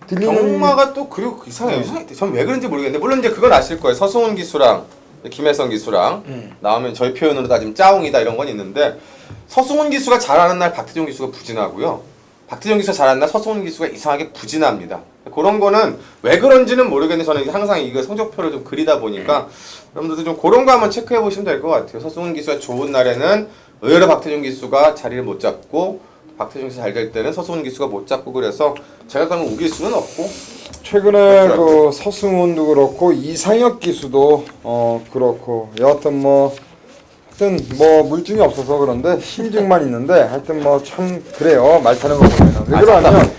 Speaker 3: 경마가 또 그리고 이상해요. 전 왜 그런지 모르겠는데 물론 이제 그건 아실 거예요. 서승훈 기수랑 김혜성 기수랑 나오면 저희 표현으로 따지면 짜옹이다 이런 건 있는데 서승훈 기수가 잘하는 날 박태종 기수가 부진하고요. 박태종 기수가 잘하는 날 서승훈 기수가 이상하게 부진합니다. 그런 거는 왜 그런지는 모르겠는데 저는 항상 이거 성적표를 좀 그리다 보니까 여러분들도 좀 그런 거 한번 체크해 보시면 될 것 같아요. 서승훈 기수가 좋은 날에는 의외로 박태종 기수가 자리를 못 잡고 박태종 기수 잘 될 때는 서승훈 기수가 못 잡고 그래서 제가 그러면 우길 수는 없고
Speaker 2: 최근에 그 서승훈도 그렇고 이상혁 기수도 그렇고 여하튼 뭐 하여튼 뭐 물증이 없어서 그런데 심증만 있는데 하여튼 뭐 참 그래요. 말 타는 거 보면은 왜 그러냐면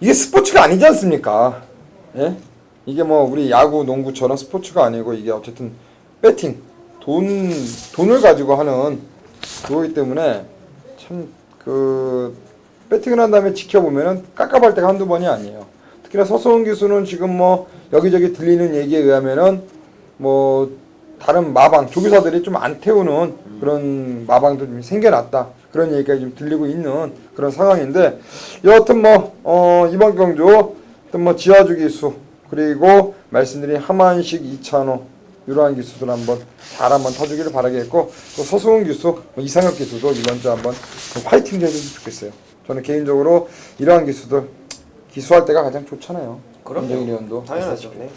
Speaker 2: 이게 스포츠가 아니지 않습니까? 예? 이게 뭐 우리 야구, 농구처럼 스포츠가 아니고 이게 어쨌든 배팅, 돈을 가지고 하는 그거기 때문에 참 그 배팅을 한 다음에 지켜보면은 깝깝할 때가 한두 번이 아니에요. 특히나 서승훈 기수는 지금 뭐 여기저기 들리는 얘기에 의하면은 뭐 다른 마방, 조교사들이 좀 안 태우는 그런 마방도 좀 생겨났다. 그런 얘기가 좀 들리고 있는 그런 상황인데 여하튼 뭐 이번 경주 어떤 뭐 지하주 기수 그리고 말씀드린 하만식 이찬호 이러한 기수들 한번 잘 한번 타주기를 바라겠고 또 서승훈 기수, 이상혁 기수도 이번 주 한번 화이팅 좀 해주면 좋겠어요. 저는 개인적으로 이러한 기수들 기수할 때가 가장 좋잖아요.
Speaker 4: 그럼요.
Speaker 2: 위원도
Speaker 4: 당연하죠. 네,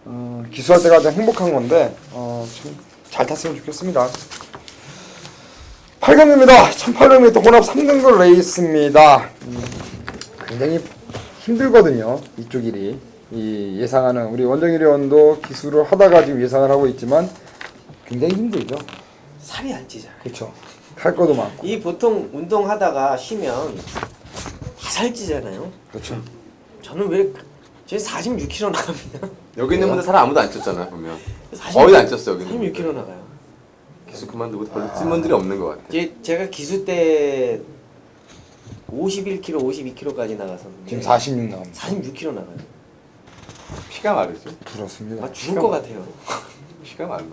Speaker 4: 그럼요.
Speaker 2: 기수할 때가 가장 행복한 건데 좀 잘 탔으면 좋겠습니다. 8강입니다. 1800m 혼합 3등급 레이스입니다. 굉장히 힘들거든요. 이쪽 일이. 이 예상하는 우리 원정일 의원도 기수를 하다가 지금 예상을 하고 있지만 굉장히 힘들죠.
Speaker 4: 살이 안 찌잖아요.
Speaker 2: 그렇죠. 할 것도 많고.
Speaker 4: 이 보통 운동하다가 쉬면 다 살찌잖아요.
Speaker 2: 그렇죠.
Speaker 4: 저는 왜 저 46km 나갑니다.
Speaker 3: 여기 있는 분들 사람 아무도 안 쪘잖아요 보면.
Speaker 4: 46,
Speaker 3: 거의 안 쪘어요 여기 있는
Speaker 4: 46km 나가요.
Speaker 3: 기수 그만두고 별로 찐 분들이 없는 것 같아요.
Speaker 4: 제가 기수 때 51km, 52km까지 나갔었는데
Speaker 2: 지금 46 나옵니다.
Speaker 4: 46km 나가요.
Speaker 3: 피가 마르죠.
Speaker 2: 그렇습니다.
Speaker 4: 아, 죽을 것 같아요.
Speaker 3: 피가 마르.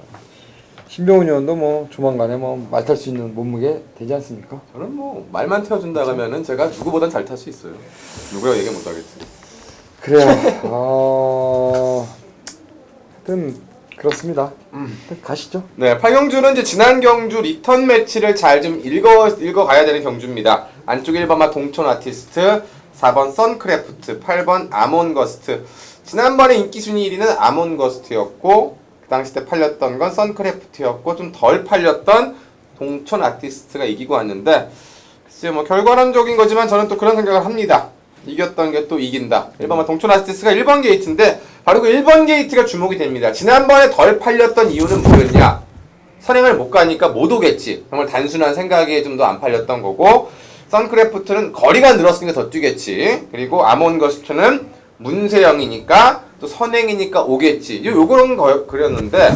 Speaker 2: 신병훈 의원도 뭐 조만간에 뭐 말 탈 수 있는 몸무게 되지 않습니까?
Speaker 3: 저는 뭐 말만 태워준다 하면은 제가 누구보단 잘 탈 수 있어요. 누구야 얘기 못 하겠지.
Speaker 2: 그래요. 하여튼 그렇습니다. 가시죠.
Speaker 3: 네, 8경주는 이제 지난 경주 리턴 매치를 잘 좀 읽어가야 되는 경주입니다. 안쪽 1번마 동촌 아티스트, 4번 선크래프트, 8번 아몬거스트. 지난번에 인기 순위 1위는 아몬거스트였고 그 당시 때 팔렸던 건 선크래프트였고 좀 덜 팔렸던 동촌 아티스트가 이기고 왔는데 글쎄 뭐 결과론적인 거지만 저는 또 그런 생각을 합니다. 이겼던 게 또 이긴다. 1번마 동촌 아티스트가 1번 게이트인데 바로 그 1번 게이트가 주목이 됩니다. 지난번에 덜 팔렸던 이유는 뭐였냐? 선행을 못 가니까 못 오겠지. 정말 단순한 생각에 좀 더 안 팔렸던 거고 선크래프트는 거리가 늘었으니까 더 뛰겠지. 그리고 아몬거스트는 문세영이니까 또 선행이니까 오겠지. 요거는 그렸는데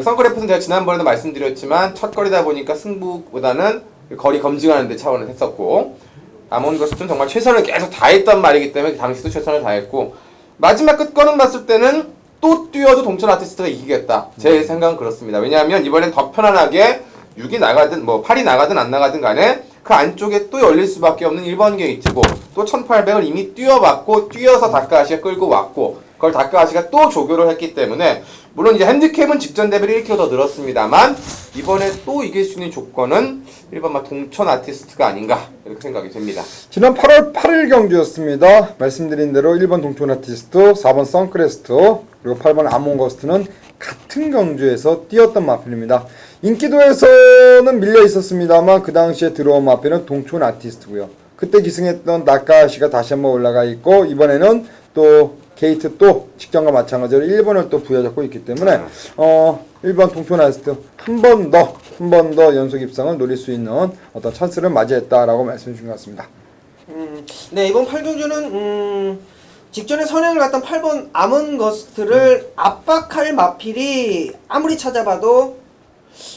Speaker 3: 선크래프트는 제가 지난번에도 말씀드렸지만 첫 거리다 보니까 승부보다는 거리 검증하는 데 차원을 했었고 아몬거스트는 정말 최선을 계속 다했던 말이기 때문에 당시도 최선을 다했고 마지막 끝거는 봤을 때는 또 뛰어도 동촌 아티스트가 이기겠다. 제 생각은 그렇습니다. 왜냐하면 이번엔 더 편안하게 6이 나가든 뭐 8이 나가든 안 나가든 간에 그 안쪽에 또 열릴 수밖에 없는 1번 게이트고 또 1800을 이미 뛰어봤고 뛰어서 다크아시가 끌고 왔고 그걸 다크아시가 또 조교를 했기 때문에 물론 이제 핸디캡은 직전 대비를 1km 더 늘었습니다만 이번에 또 이길 수 있는 조건은 1번마 동촌 아티스트가 아닌가 이렇게 생각이 됩니다.
Speaker 2: 지난 8월 8일 경주였습니다. 말씀드린 대로 1번 동촌 아티스트, 4번 선크래스트, 그리고 8번 아몬거스트는 같은 경주에서 뛰었던 마필입니다. 인기도에서는 밀려 있었습니다만 그 당시에 들어온 마필은 동촌 아티스트고요. 그때 기승했던 나카시가 다시 한번 올라가 있고 이번에는 또 게이트 또 직전과 마찬가지로 1번을 또 부여잡고 있기 때문에 1번 동촌 아티스트 한 번 더 연속 입상을 노릴 수 있는 어떤 찬스를 맞이했다라고 말씀해 주신 것 같습니다.
Speaker 4: 네, 이번 8경주는 직전에 선행을 갔던 8번 아몬거스트를 압박할 마필이 아무리 찾아봐도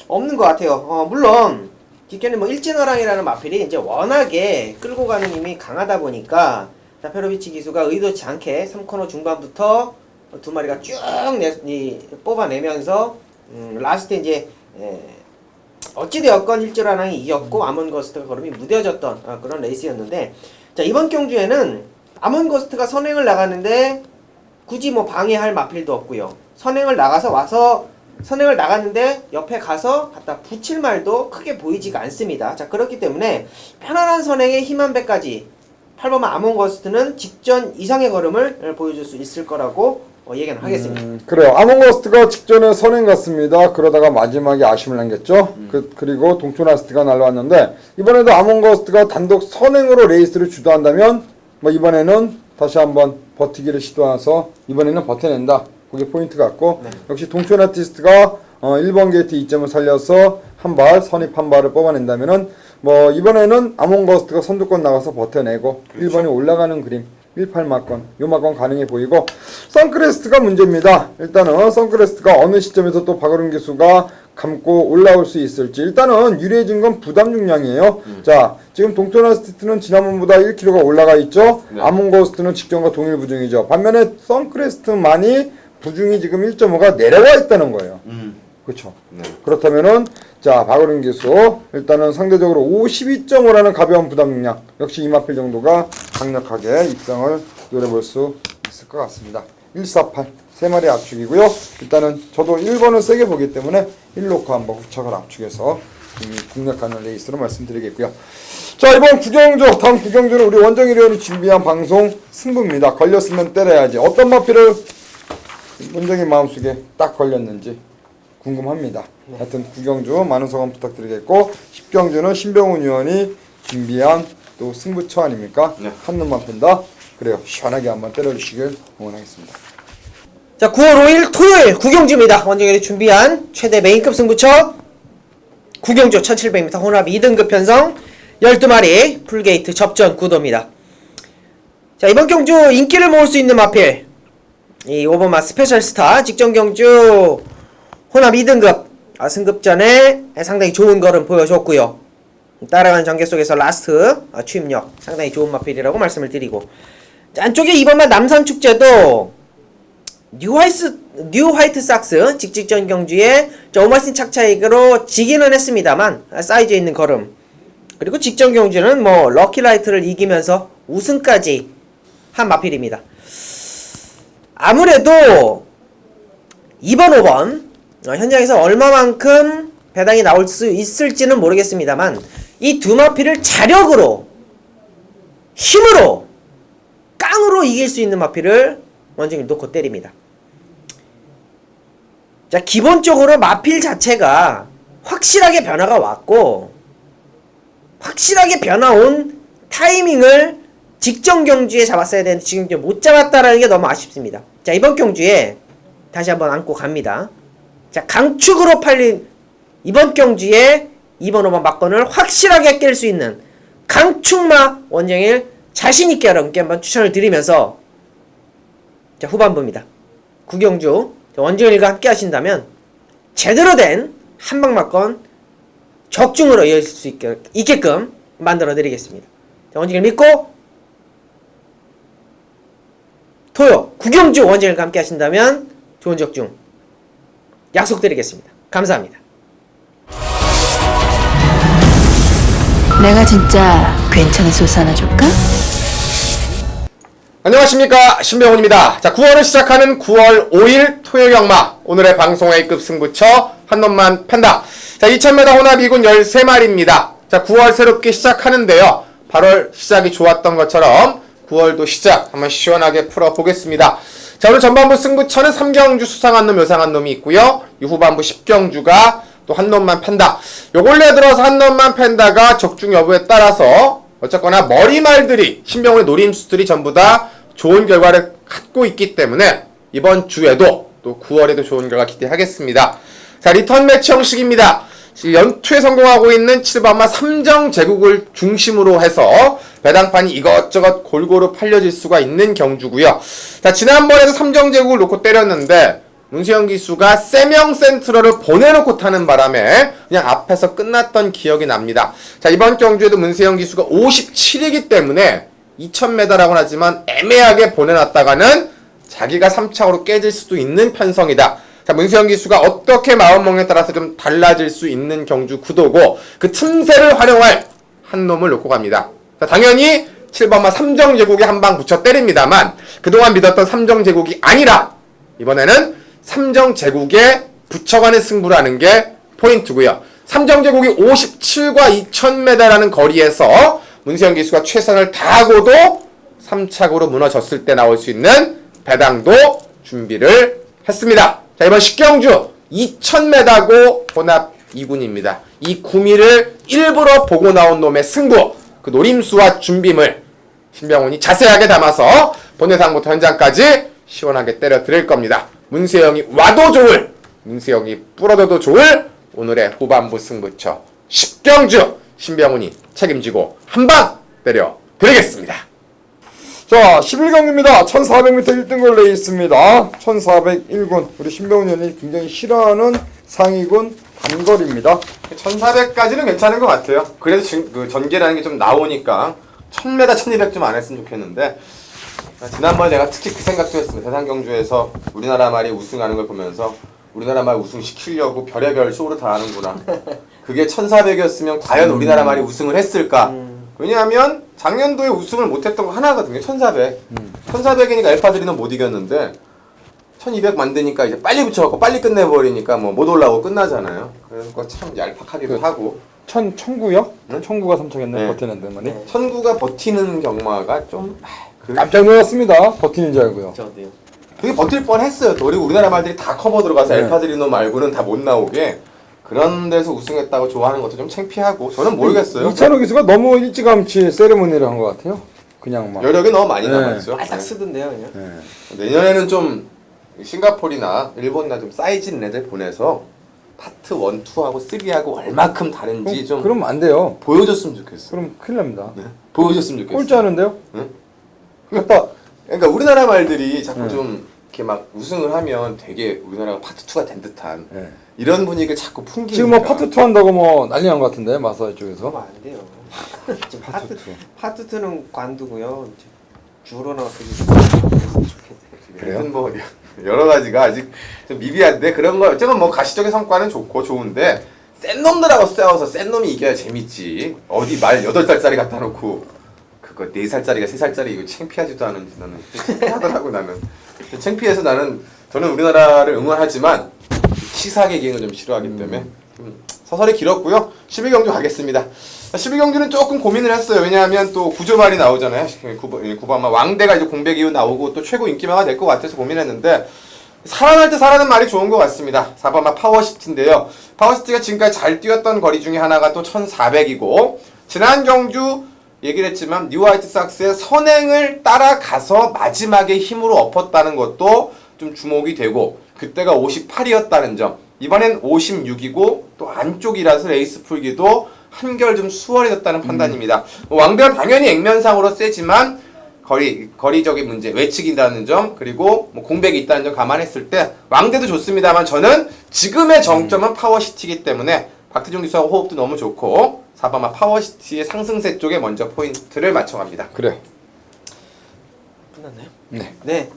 Speaker 4: 없는 것 같아요. 물론 직전에 뭐 일진어랑이라는 마필이 이제 워낙에 끌고 가는 힘이 강하다 보니까 페로비치 기수가 의도치 않게 3코너 중반부터 두 마리가 쭉 뽑아내면서 라스트 이제 어찌되었건 일진어랑이 이겼고 아몬거스트가 걸음이 무뎌졌던 그런 레이스였는데 자 이번 경주에는 아몬거스트가 선행을 나가는데 굳이 뭐 방해할 마필도 없고요. 선행을 나갔는데 옆에 가서 갖다 붙일 말도 크게 보이지가 않습니다. 자 그렇기 때문에 편안한 선행에 힘 한 배까지 8번 아몬거스트는 직전 이상의 걸음을 보여줄 수 있을 거라고 얘기는 하겠습니다.
Speaker 2: 그래요. 아몬거스트가 직전에 선행 갔습니다. 그러다가 마지막에 아쉬움을 남겼죠. 그리고 동촌 아티스트가 날라왔는데 이번에도 아몬거스트가 단독 선행으로 레이스를 주도한다면 뭐 이번에는 다시 한번 버티기를 시도해서 이번에는 버텨낸다. 그게 포인트 같고 역시 동촌 아티스트가 1번 게이트 2점을 살려서 선입 한 발을 뽑아낸다면은 뭐 이번에는 아몬거스트가 선두권 나가서 버텨내고 그렇죠. 1번이 올라가는 그림 18마권 요 마권 가능해 보이고 선크래스트가 문제입니다. 일단은 선크래스트가 어느 시점에서 또 박어른 기수가 감고 올라올 수 있을지 일단은 유리해진 건 부담 중량이에요. 자 지금 동촌 아티스트는 지난번보다 1kg가 올라가 있죠. 네. 아몬거스트는 직전과 동일 부중이죠. 반면에 선크래스트만이 부중이 지금 1.5가 내려와 있다는 거예요. 그렇죠. 네. 그렇다면은 자 박어른 기수 일단은 상대적으로 52.5라는 가벼운 부담 중량 역시 이마필 정도가 강력하게 입상을 노려볼 수 있을 것 같습니다. 148 3마리 압축이고요. 일단은 저도 1번을 세게 보기 때문에 1놓고 한번 후착을 압축해서 공략하는 레이스로 말씀드리겠고요. 자 이번 구경조 다음 구경조는 우리 원정일 의원이 준비한 방송 승부입니다. 걸렸으면 때려야지. 어떤 마필을 원정일 마음속에 딱 걸렸는지 궁금합니다. 하여튼 구경주 많은 소감 부탁드리겠고 10경주는 신병훈 의원이 준비한 또 승부처 아닙니까? 네. 한눈만 팬다. 그래요. 시원하게 한번 때려주시길 응원하겠습니다.
Speaker 4: 자 9월 5일 토요일 구경주입니다. 원정일이 준비한 최대 메인급 승부처 구경주 1700m 혼합 2등급 편성 12마리 풀게이트 접전 구도입니다. 자, 이번 경주 인기를 모을 수 있는 마필 이 오버마 스페셜 스타 직전 경주 혼합 2등급 승급전에 상당히 좋은 걸음 보여줬고요. 따라가는 전개 속에서 라스트 추임력 상당히 좋은 마필이라고 말씀을 드리고, 자, 안쪽에 이번만 남산축제도 뉴 화이트 삭스 직전 경주에 오마신 착차익으로 지기는 했습니다만 사이즈에 있는 걸음, 그리고 직전 경주는 뭐 럭키라이트를 이기면서 우승까지 한 마필입니다. 아무래도 2번 5번 현장에서 얼마만큼 배당이 나올 수 있을지는 모르겠습니다만 이 두 마필을 자력으로, 힘으로, 깡으로 이길 수 있는 마필을 원정이 놓고 때립니다. 자, 기본적으로 마필 자체가 확실하게 변화가 왔고, 확실하게 변화온 타이밍을 직전 경주에 잡았어야 되는데 지금 못 잡았다라는 게 너무 아쉽습니다. 자, 이번 경주에 다시 한번 안고 갑니다. 자, 강축으로 팔린 이번 경주에 2번 5번 막건을 확실하게 깰 수 있는 강축마 원정일 자신있게 여러분께 한번 추천을 드리면서, 자, 후반부입니다. 구경주 원정일과 함께 하신다면 제대로 된 한방 막건 적중으로 이어질 수 있게끔 만들어 드리겠습니다. 자, 원정일 믿고 토요 구경주 원정일과 함께 하신다면 좋은 적중 약속드리겠습니다. 감사합니다.
Speaker 1: 내가 진짜 괜찮은 소스 하나 줄까?
Speaker 3: 안녕하십니까, 신병훈입니다. 자, 9월을 시작하는 9월 5일 토요경마, 오늘의 방송 A급 승부처 한놈만 팬다. 자, 2000m 혼합 2군 13마리입니다. 자, 9월 새롭게 시작하는데요, 8월 시작이 좋았던 것처럼 9월도 시작 한번 시원하게 풀어보겠습니다. 자, 오늘 전반부 승부처는 3경주 수상한 놈, 요상한 놈이 있고요, 이 후반부 10경주가 또 한 놈만 팬다. 요 근래 들어서 한 놈만 팬다가 적중 여부에 따라서 어쨌거나 머리말들이, 신병훈의 노림수들이 전부 다 좋은 결과를 갖고 있기 때문에 이번 주에도 또 9월에도 좋은 결과 기대하겠습니다. 자, 리턴 매치 형식입니다. 연투에 성공하고 있는 7번마 3정 제국을 중심으로 해서 배당판이 이것저것 골고루 팔려질 수가 있는 경주고요. 자, 지난번에도 3정 제국을 놓고 때렸는데 문세영 기수가 세명 센트럴을 보내놓고 타는 바람에 그냥 앞에서 끝났던 기억이 납니다. 자, 이번 경주에도 문세영 기수가 57이기 때문에 2000m라고는 하지만 애매하게 보내놨다가는 자기가 3차로 깨질 수도 있는 편성이다. 자, 문세영 기수가 어떻게 마음먹냐에 따라서 좀 달라질 수 있는 경주 구도고, 그 틈새를 활용할 한 놈을 놓고 갑니다. 자, 당연히 7번마 3정 제국에 한 방 붙여 때립니다만 그동안 믿었던 3정 제국이 아니라 이번에는 3정 제국에 붙여가는 승부라는 게 포인트고요. 3정 제국이 57과 2000m라는 거리에서 문세영 기수가 최선을 다하고도 3착으로 무너졌을 때 나올 수 있는 배당도 준비를 했습니다. 자, 이번 10경주 2000m고 혼합 2군입니다. 이 구미를 일부러 보고 나온 놈의 승부, 그 노림수와 준비물 신병훈이 자세하게 담아서 본회상부터 현장까지 시원하게 때려 드릴 겁니다. 문세영이 와도 좋을, 문세영이 부러져도 좋을 오늘의 후반부 승부처 10경주 신병훈이 책임지고 한방 때려 드리겠습니다.
Speaker 2: 자, 11경기입니다. 1400m 1등걸 레이스입니다. 1401군 우리 신병훈 의원이 굉장히 싫어하는 상위군 단거리입니다.
Speaker 3: 1400까지는 괜찮은 것 같아요. 그래도 지금 그 전개라는 게 좀 나오니까 1000m, 1200 좀 안 했으면 좋겠는데, 지난번에 제가 특히 그 생각도 했습니다. 대상경주에서 우리나라 말이 우승하는 걸 보면서 우리나라 말 우승시키려고 별의별 쇼를 다 하는구나. 그게 1400이었으면 과연 우리나라 말이 우승을 했을까? 왜냐하면 작년도에 우승을 못했던 거 하나거든요. 1400. 1400이니까 엘파드리는 못 이겼는데 1200 만드니까 이제 빨리 붙여갖고 빨리 끝내버리니까 뭐 못 올라오고 끝나잖아요. 그래서 참 얄팍하기도 하고.
Speaker 2: 천구요?
Speaker 3: 응?
Speaker 2: 천구가 3척했네.
Speaker 3: 네.
Speaker 2: 버티는 데만이.
Speaker 3: 천구가 버티는 경마가 좀
Speaker 2: 깜짝 놀랐습니다. 버티는 줄 알고요.
Speaker 4: 저도요.
Speaker 3: 그게 버틸 뻔했어요. 그리고 우리나라 말들이 다 커버 들어가서
Speaker 2: 네.
Speaker 3: 엘파드리노 말고는 다 못 나오게, 그런 데서 우승했다고 좋아하는 것도 좀 창피하고, 저는 모르겠어요.
Speaker 2: 이찬호 기수가 너무 일찌감치 세레모니를 한 것 같아요. 그냥 막.
Speaker 3: 여력이 너무 많이
Speaker 2: 네.
Speaker 3: 남았죠.
Speaker 4: 빨딱
Speaker 3: 네.
Speaker 4: 쓰던데요, 그냥.
Speaker 2: 네.
Speaker 3: 내년에는 좀 싱가포르나 일본이나 좀 사이즈 있는 애들 보내서 파트 1, 2하고 3하고 얼마큼 다른지 좀
Speaker 2: 그러면 안 돼요.
Speaker 3: 보여줬으면 좋겠어요.
Speaker 2: 그럼 큰일 납니다.
Speaker 3: 네. 보여줬으면 좋겠어요.
Speaker 2: 꼴찌 하는데요?
Speaker 3: 네? 그러니까 우리나라 말들이 자꾸 좀 이렇게 막 우승을 하면 되게 우리나라가 파트 2가 된 듯한
Speaker 2: 네.
Speaker 3: 이런 분위기를 자꾸 풍기니까
Speaker 2: 지금 뭐 파트 2 한다고 뭐 난리 난 것 같은데 마사이 쪽에서.
Speaker 4: 그러면 안 돼요. 지금 파트 2는 관두고요. 이제 주로 나왔으면
Speaker 2: 그래요?
Speaker 3: 하여튼 뭐 여러 가지가 아직 좀 미비한데 그런 거 어쨌든 뭐 가시적인 성과는 좋고 좋은데 센 놈들하고 싸워서 센 놈이 이겨야 재밌지. 어디 말 8살짜리 갖다 놓고 그거 4살짜리가 3살짜리 이거 창피하지도 않은지 나는 창피하더라고 나는. 창피해서 저는 우리나라를 응원하지만 치사하게 이기는 걸 좀 싫어하기 때문에 서설이 길었고요. 12경주 가겠습니다. 12경주는 조금 고민을 했어요. 왜냐하면 또 구조말이 나오잖아요. 9번마 왕대가 이제 공백 이후 나오고 또 최고 인기마가 될 것 같아서 고민했는데 살아날 때 살아는 말이 좋은 것 같습니다. 4번마 파워시티인데요. 파워시티가 지금까지 잘 뛰었던 거리 중에 하나가 또 1400이고 지난 경주 얘기를 했지만 뉴 화이트삭스의 선행을 따라가서 마지막에 힘으로 엎었다는 것도 좀 주목이 되고 그때가 58이었다는 점 이번엔 56이고 또 안쪽이라서 레이스 풀기도 한결 좀 수월해졌다는 판단입니다. 왕대는 당연히 액면상으로 세지만 거리적인 문제, 외측이라는 점 그리고 뭐 공백이 있다는 점 감안했을 때 왕대도 좋습니다만 저는 지금의 정점은 파워시티이기 때문에 박태종 기수하고 호흡도 너무 좋고 4번마 파워시티의 상승세 쪽에 먼저 포인트를 맞춰갑니다.
Speaker 2: 그래요.
Speaker 4: 끝났나요?
Speaker 2: 네.
Speaker 4: 네.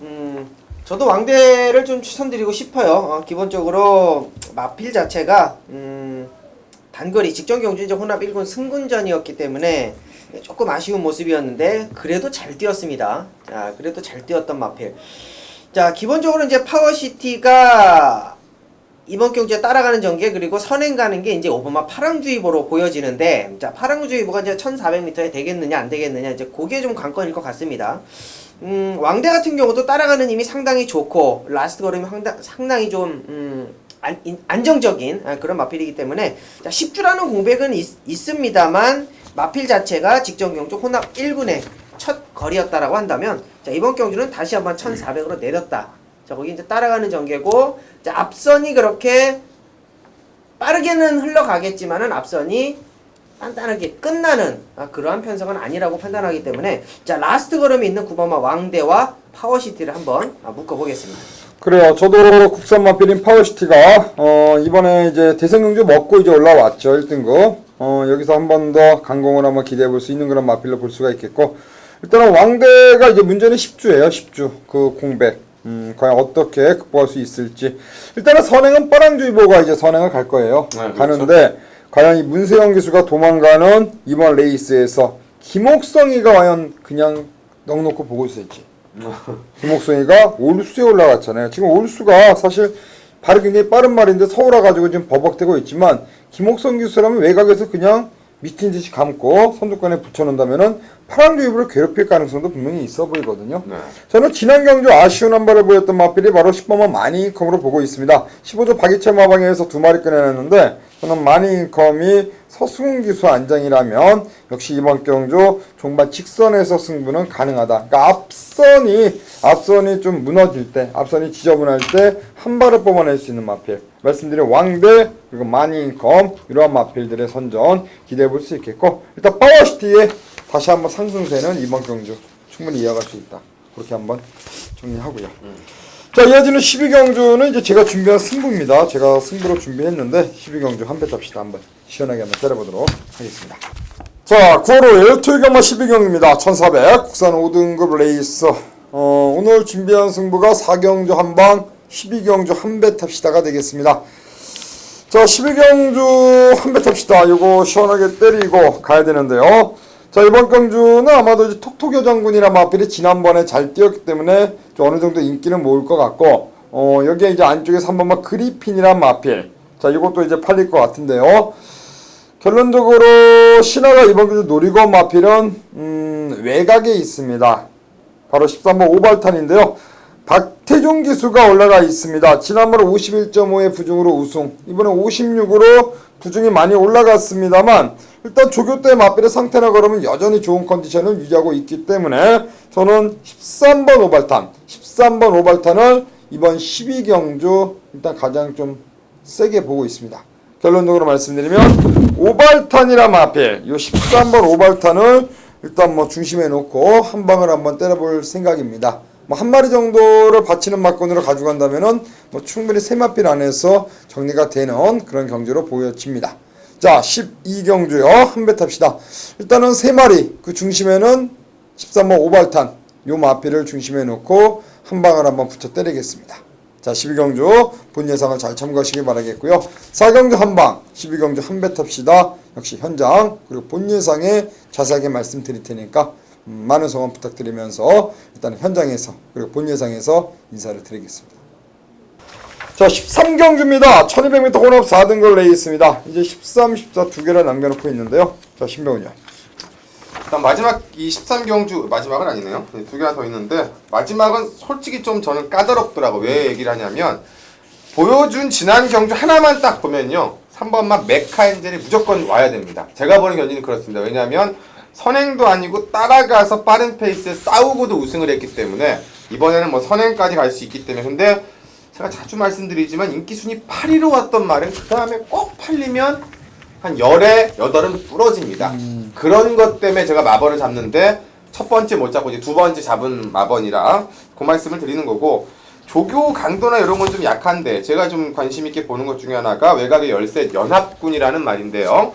Speaker 4: 저도 왕대를 좀 추천드리고 싶어요. 기본적으로 마필 자체가 단거리 직전 경주 이제 혼합 1군 승군전이었기 때문에 조금 아쉬운 모습이었는데 그래도 잘 뛰었습니다. 자, 그래도 잘 뛰었던 마필. 자, 기본적으로 이제 파워시티가 이번 경주에 따라가는 전개 그리고 선행 가는 게 이제 5번마 파랑주의보로 보여지는데 자, 파랑주의보가 이제 1400m에 되겠느냐 안 되겠느냐 이제 그게 좀 관건일 것 같습니다. 왕대 같은 경우도 따라가는 힘이 상당히 좋고 라스트 걸음이 상당히 좀 안정적인 그런 마필이기 때문에 자, 10주라는 공백은 있습니다만 마필 자체가 직전 경주 혼합 1군의 첫 거리였다라고 한다면 자, 이번 경주는 다시 한번 1400으로 내렸다. 자, 거기 이제 따라가는 전개고 자, 앞선이 그렇게 빠르게는 흘러가겠지만은 앞선이 단단하게 끝나는 그러한 편성은 아니라고 판단하기 때문에 자, 라스트 걸음이 있는 9번마 왕대와 파워시티를 한번 묶어보겠습니다.
Speaker 2: 그래요. 저도 국산 마필인 파워시티가 이번에 이제 대성경주 먹고 이제 올라왔죠. 1등급. 여기서 한 번 더 강공을 한번 기대해 볼 수 있는 그런 마필로 볼 수가 있겠고 일단은 왕대가 이제 문제는 10주예요. 10주. 그 공백. 과연 어떻게 극복할 수 있을지. 일단은 선행은 뻐랑주의보가 이제 선행을 갈 거예요.
Speaker 3: 네, 그렇죠.
Speaker 2: 가는데 과연 이 문세영 기수가 도망가는 이번 레이스에서 김옥성이가 과연 그냥 넉넉히 보고 있을지. 김옥성이가 올수에 올라갔잖아요. 지금 올수가 사실 발이 굉장히 빠른 말인데 서울 와가지고 지금 버벅대고 있지만 김옥성 기수라면 외곽에서 그냥 미친 듯이 감고 선두권에 붙여놓는다면은 파랑주의보를 괴롭힐 가능성도 분명히 있어 보이거든요.
Speaker 3: 네.
Speaker 2: 저는 지난 경주 아쉬운 한 발을 보였던 마필이 바로 10번만 마니인컴으로 보고 있습니다. 15조 박이철 마방에서 2마리 꺼내놨는데 저는 마니인컴이 서승훈 기수 안장이라면 역시 이번 경주 종반 직선에서 승부는 가능하다. 그러니까 앞선이 좀 무너질 때, 앞선이 지저분할 때 한 발을 뽑아낼 수 있는 마필. 말씀드린 왕대 그리고 마니인컴 이러한 마필들의 선전 기대해 볼 수 있겠고 일단 파워시티의 다시 한번 상승세는 이번 경주 충분히 이어갈 수 있다. 그렇게 한번 정리하고요. 자, 이어지는 12경주는 이제 제가 준비한 승부입니다. 제가 승부로 준비했는데 12경주 한 배 탑시다. 한번 시원하게 한번 때려보도록 하겠습니다. 자, 9월 5일 토요일경마 12경입니다. 1400 국산 5등급 레이스. 오늘 준비한 승부가 4경주 한방 12경주 한 배 탑시다가 되겠습니다. 자, 12경주 한 배 탑시다. 요거 시원하게 때리고 가야 되는데요. 자, 이번 경주는 아마도 이제 톡톡여 장군이나 마필이 지난번에 잘 뛰었기 때문에 좀 어느 정도 인기는 모을 것 같고, 여기에 이제 안쪽에 3번마 그리핀이란 마필. 자, 이것도 이제 팔릴 것 같은데요. 결론적으로 신화가 이번 경주 노리고 마필은, 외곽에 있습니다. 바로 13번 오발탄인데요. 박태종 기수가 올라가 있습니다. 지난번에 51.5의 부중으로 우승, 이번에 56으로 부중이 많이 올라갔습니다만 일단 조교 때 마필의 상태나 그러면 여전히 좋은 컨디션을 유지하고 있기 때문에 저는 13번 오발탄을 이번 12경주 일단 가장 좀 세게 보고 있습니다. 결론적으로 말씀드리면 오발탄이라 마필 이 13번 오발탄을 일단 뭐 중심에 놓고 한 방을 한번 때려볼 생각입니다. 뭐 한 마리 정도를 받치는 막건으로 가져간다면은 뭐 충분히 세 마필 안에서 정리가 되는 그런 경주로 보여집니다. 자, 12경주요. 한 배 탑시다. 일단은 세 마리 그 중심에는 13번 오발탄 요 마필을 중심에 놓고 한 방을 한번 붙여 때리겠습니다. 자, 12경주 본 예상을 잘 참고하시기 바라겠고요. 4경주 한방, 12경주 한 배 탑시다. 역시 현장 그리고 본 예상에 자세하게 말씀드릴 테니까 많은 성원 부탁드리면서 일단 현장에서 그리고 본 예상에서 인사를 드리겠습니다. 자, 13경주입니다. 1200m 혼합 4등급 레이스입니다. 이제 13, 14 두 개를 남겨놓고 있는데요. 자, 신병훈이요.
Speaker 3: 일단 마지막 이 13경주 마지막은 아니네요. 두 개나 더 있는데 마지막은 솔직히 좀 저는 까다롭더라고. 왜 얘기를 하냐면 보여준 지난 경주 하나만 딱 보면요. 3번만 메카엔젤이 무조건 와야 됩니다. 제가 보는 경기는 그렇습니다. 왜냐하면 선행도 아니고 따라가서 빠른 페이스에 싸우고도 우승을 했기 때문에 이번에는 뭐 선행까지 갈 수 있기 때문에 근데 제가 자주 말씀드리지만 인기순위 8위로 왔던 말은 그 다음에 꼭 팔리면 한 열에 8은 부러집니다. 그런 것 때문에 제가 마번을 잡는데 첫 번째 못 잡고 이제 두 번째 잡은 마번이라 그 말씀을 드리는 거고 조교 강도나 이런 건 좀 약한데 제가 좀 관심 있게 보는 것 중에 하나가 외곽의 열세 연합군이라는 말인데요.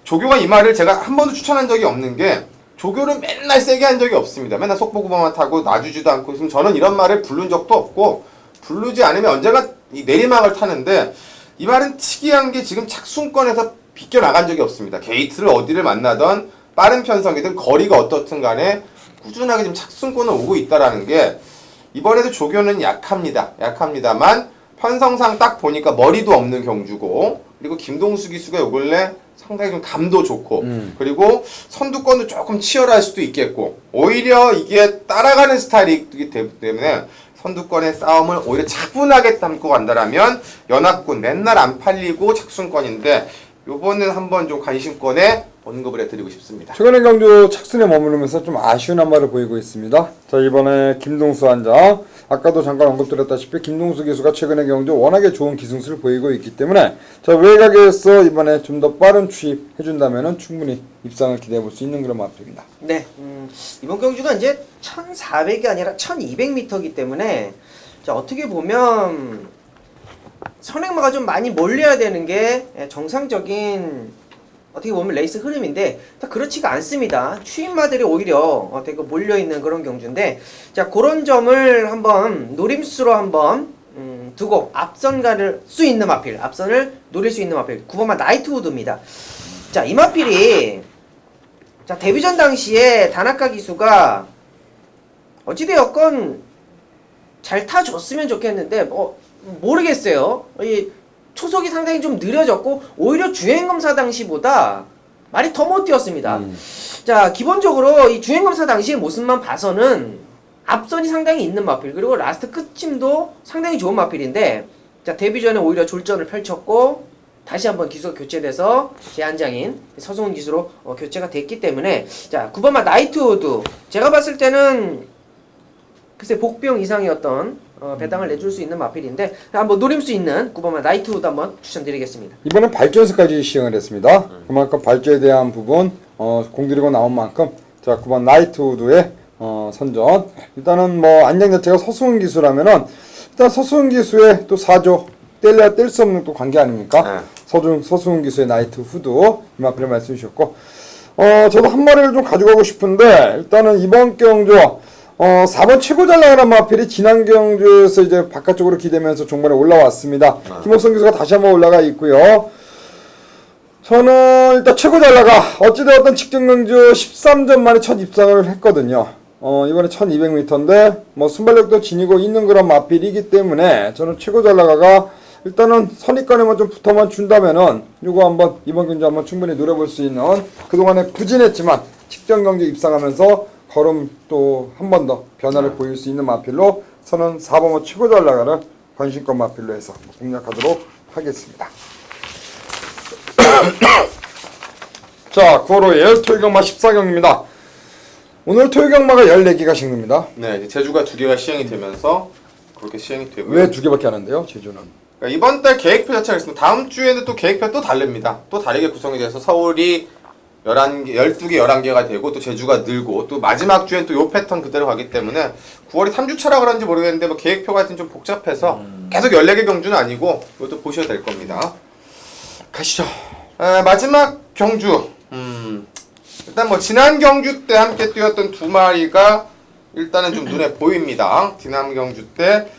Speaker 3: 조교가 이 말을 제가 한 번도 추천한 적이 없는 게 조교를 맨날 세게 한 적이 없습니다. 맨날 속보고만 타고 놔주지도 않고 있으면 저는 이런 말을 부른 적도 없고 부르지 않으면 언젠가 이 내리막을 타는데 이 말은 특이한 게 지금 착순권에서 비껴나간 적이 없습니다. 게이트를 어디를 만나던 빠른 편성이든 거리가 어떻든 간에 꾸준하게 지금 착순권을 오고 있다라는 게 이번에도 조교는 약합니다만 편성상 딱 보니까 머리도 없는 경주고 그리고 김동수 기수가 요 근래 상당히 좀 감도 좋고 그리고 선두권도 조금 치열할 수도 있겠고 오히려 이게 따라가는 스타일이기 때문에 선두권의 싸움을 오히려 차분하게 담고 간다라면 연합군 맨날 안 팔리고 착순권인데 요번엔 한번 좀 관심권에 언급을 해드리고 싶습니다.
Speaker 2: 최근의 경주 착순에 머무르면서 좀 아쉬운 한 말을 보이고 있습니다. 자, 이번에 김동수 한장 아까도 잠깐 언급드렸다시피 김동수 기수가 최근의 경주 워낙에 좋은 기승수를 보이고 있기 때문에 자, 외곽에서 이번에 좀 더 빠른 추입해준다면 충분히 입상을 기대해볼 수 있는 그런 마필입니다.
Speaker 4: 네, 이번 경주가 이제 1400이 아니라 1200m이기 때문에 자, 어떻게 보면 선행마가 좀 많이 몰려야 되는 게 정상적인 어떻게 보면 레이스 흐름인데 그렇지가 않습니다. 추임마들이 오히려 되게 몰려있는 그런 경주인데 자, 그런 점을 한번 노림수로 한번 두고 앞선 갈 수 있는 마필, 앞선을 노릴 수 있는 마필 9번마 나이트우드입니다. 자, 이 마필이 자, 데뷔전 당시에 다나카 기수가 어찌되었건 잘 타줬으면 좋겠는데 모르겠어요. 이 초속이 상당히 좀 느려졌고 오히려 주행검사 당시보다 말이 더 못 뛰었습니다. 자, 기본적으로 이 주행검사 당시의 모습만 봐서는 앞선이 상당히 있는 마필 그리고 라스트 끝짐도 상당히 좋은 마필인데 자, 데뷔 전에 오히려 졸전을 펼쳤고 다시 한번 기수가 교체돼서 제한장인 서승훈 기수로 교체가 됐기 때문에 자, 9번마 나이트우드 제가 봤을 때는 글쎄 복병 이상이었던 배당을 내줄 수 있는 마필인데 한번 노릴 수 있는 9번마 나이트우드 한번 추천드리겠습니다.
Speaker 2: 이번엔 발전소까지 시행을 했습니다. 그만큼 발전에 대한 부분 공들이고 나온 만큼 자, 9번 나이트우드의 선전 일단은 뭐 안장 자체가 서승훈 기수라면은 일단 서승훈 기수의 또 4조 뗄래야 뗄 수 없는 또 관계 아닙니까? 서승훈 기수의 나이트후드 이 마필을 말씀해 주셨고 저도 한 마리를 좀 가져가고 싶은데 일단은 이번 경주 4번 최고 잘 나가는 마필이 지난 경주에서 이제 바깥쪽으로 기대면서 종반에 올라왔습니다. 김옥성 기수가 다시 한번 올라가 있고요. 저는 일단 최고 잘 나가 어찌되었던 직전 경주 13전 만에 첫 입상을 했거든요. 이번에 1200m인데 뭐 순발력도 지니고 있는 그런 마필이기 때문에 저는 최고 잘 나가가 일단은 선입관에만 좀 붙어만 준다면은 요거 한번 이번 경주 한번 충분히 노려볼 수 있는 그동안에 부진했지만 직전 경주 입상하면서 걸음 또 한 번 더 변화를 보일 수 있는 마필로 저는 4번호 최고 잘 나가는 관심권 마필로 해서 공략하도록 하겠습니다. 자, 9월 5일 토요경마 14경입니다. 오늘 토요경마가 14개가 시행됩니다.
Speaker 3: 네, 제주가 2개가 시행이 되면서 그렇게 시행이 되고요.
Speaker 2: 왜 2개밖에 안 한대요, 제주는?
Speaker 3: 그러니까 이번 달 계획표 자체가 있습니다. 다음 주에는 또 계획표 또 다릅니다. 또 다르게 구성이 돼서 서울이 12개, 11개가 되고 또 제주가 늘고 또 마지막 주엔 또 요 패턴 그대로 가기 때문에 9월이 3주차라 그런지 모르겠는데 뭐 계획표가 하여튼 좀 복잡해서 계속 14개 경주는 아니고 이것도 보셔야 될 겁니다. 가시죠. 마지막 경주. 일단 뭐 지난 경주 때 함께 뛰었던 두 마리가 일단은 좀 눈에 보입니다. 지난 경주 때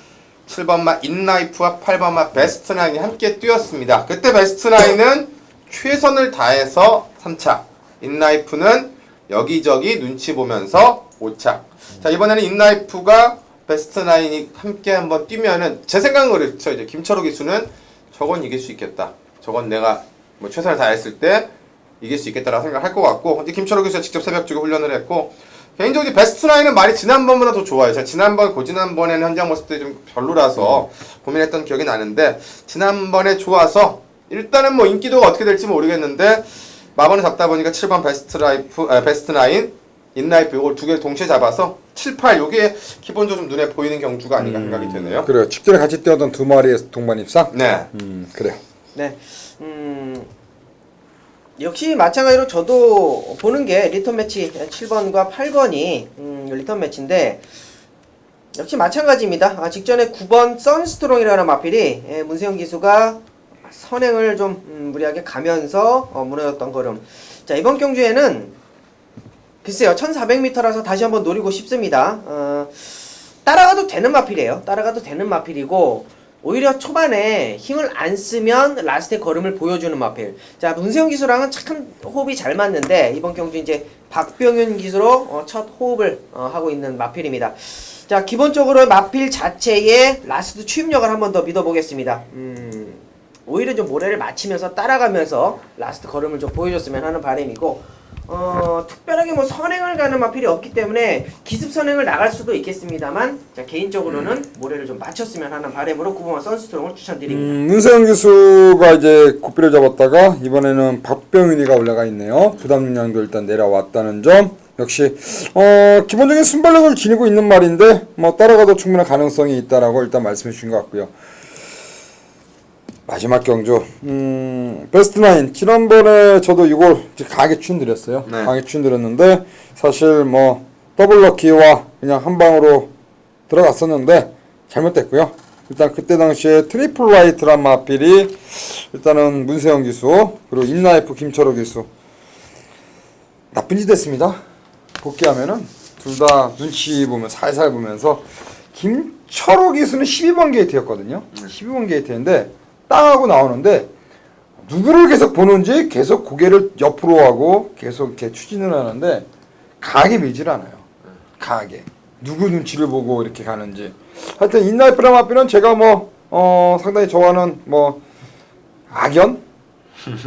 Speaker 3: 7번마 인라이프와 8번마 베스트나인이 함께 뛰었습니다. 그때 베스트나인은 최선을 다해서 3차, 인라이프는 여기저기 눈치 보면서 5차. 자, 이번에는 인라이프가 베스트나인이 함께 한번 뛰면은 제 생각은 그렇죠. 이제 김철호 기수는 저건 이길 수 있겠다. 저건 내가 뭐 최선을 다했을 때 이길 수 있겠다라고 생각할 것 같고, 이제 김철호 기수가 직접 새벽 주고 훈련을 했고, 개인적으로 베스트나인은 말이 지난번보다 더 좋아요. 제가 고지난번에는 현장 모습들이 좀 별로라서 고민했던 기억이 나는데, 지난번에 좋아서 일단은 뭐 인기도가 어떻게 될지 모르겠는데 마번을 잡다 보니까 7번 베스트나인, 인라이프 요걸 두 개를 동시에 잡아서 7, 8 요게 기본적으로 좀 눈에 보이는 경주가 아닌가 생각이 되네요.
Speaker 2: 그래요. 직전에 같이 뛰었던 두 마리의 동반 입상?
Speaker 3: 네.
Speaker 2: 그래요.
Speaker 4: 네. 역시 마찬가지로 저도 보는 게 리턴 매치 7번과 8번이 리턴 매치인데 역시 마찬가지입니다. 직전에 9번 선스트롱이라는 마필이 문세영 기수가 선행을 좀 무리하게 가면서 무너졌던 걸음. 자, 이번 경주에는 글쎄요 1400m라서 다시 한번 노리고 싶습니다. 따라가도 되는 마필이에요. 따라가도 되는 마필이고 오히려 초반에 힘을 안 쓰면 라스트의 걸음을 보여주는 마필. 자, 문세영 기수랑은 참 호흡이 잘 맞는데 이번 경주 이제 박병윤 기수로 첫 호흡을 하고 있는 마필입니다. 자, 기본적으로 마필 자체의 라스트 추임력을 한 번 더 믿어보겠습니다. 오히려 좀 모래를 맞추면서 따라가면서 라스트 걸음을 좀 보여줬으면 하는 바람이고 특별하게 뭐 선행을 가는 마필이 없기 때문에 기습 선행을 나갈 수도 있겠습니다만 자, 개인적으로는 모래를 좀 맞췄으면 하는 바람으로 9번마 선스트롱을 추천드립니다.
Speaker 2: 문세영 기수가 이제 고삐를 잡았다가 이번에는 박병윤이가 올라가 있네요. 부담 능량도 일단 내려왔다는 점. 역시 기본적인 순발력을 지니고 있는 말인데 뭐 따라가도 충분한 가능성이 있다라고 일단 말씀해 주신 것 같고요. 마지막 경주 베스트나인 지난번에 저도 이걸 강하게 추천드렸어요.
Speaker 3: 네.
Speaker 2: 강하게 추천드렸는데 사실 뭐 더블 럭키와 그냥 한 방으로 들어갔었는데 잘못됐고요. 일단 그때 당시에 트리플 라이트란 마필이 일단은 문세영 기수 그리고 인라이프 김철호 기수 나쁜 짓 했습니다. 복귀하면은 둘 다 눈치 보면 살살 보면서 김철호 기수는 12번 게이트였거든요. 12번 게이트인데 땅하고 나오는데 누구를 계속 보는지 계속 고개를 옆으로 하고 계속 이렇게 추진을 하는데 강하게 밀질 않아요. 강하게 누구 눈치를 보고 이렇게 가는지. 하여튼 인라이프랑 마필은 제가 뭐 상당히 좋아하는 뭐 악연?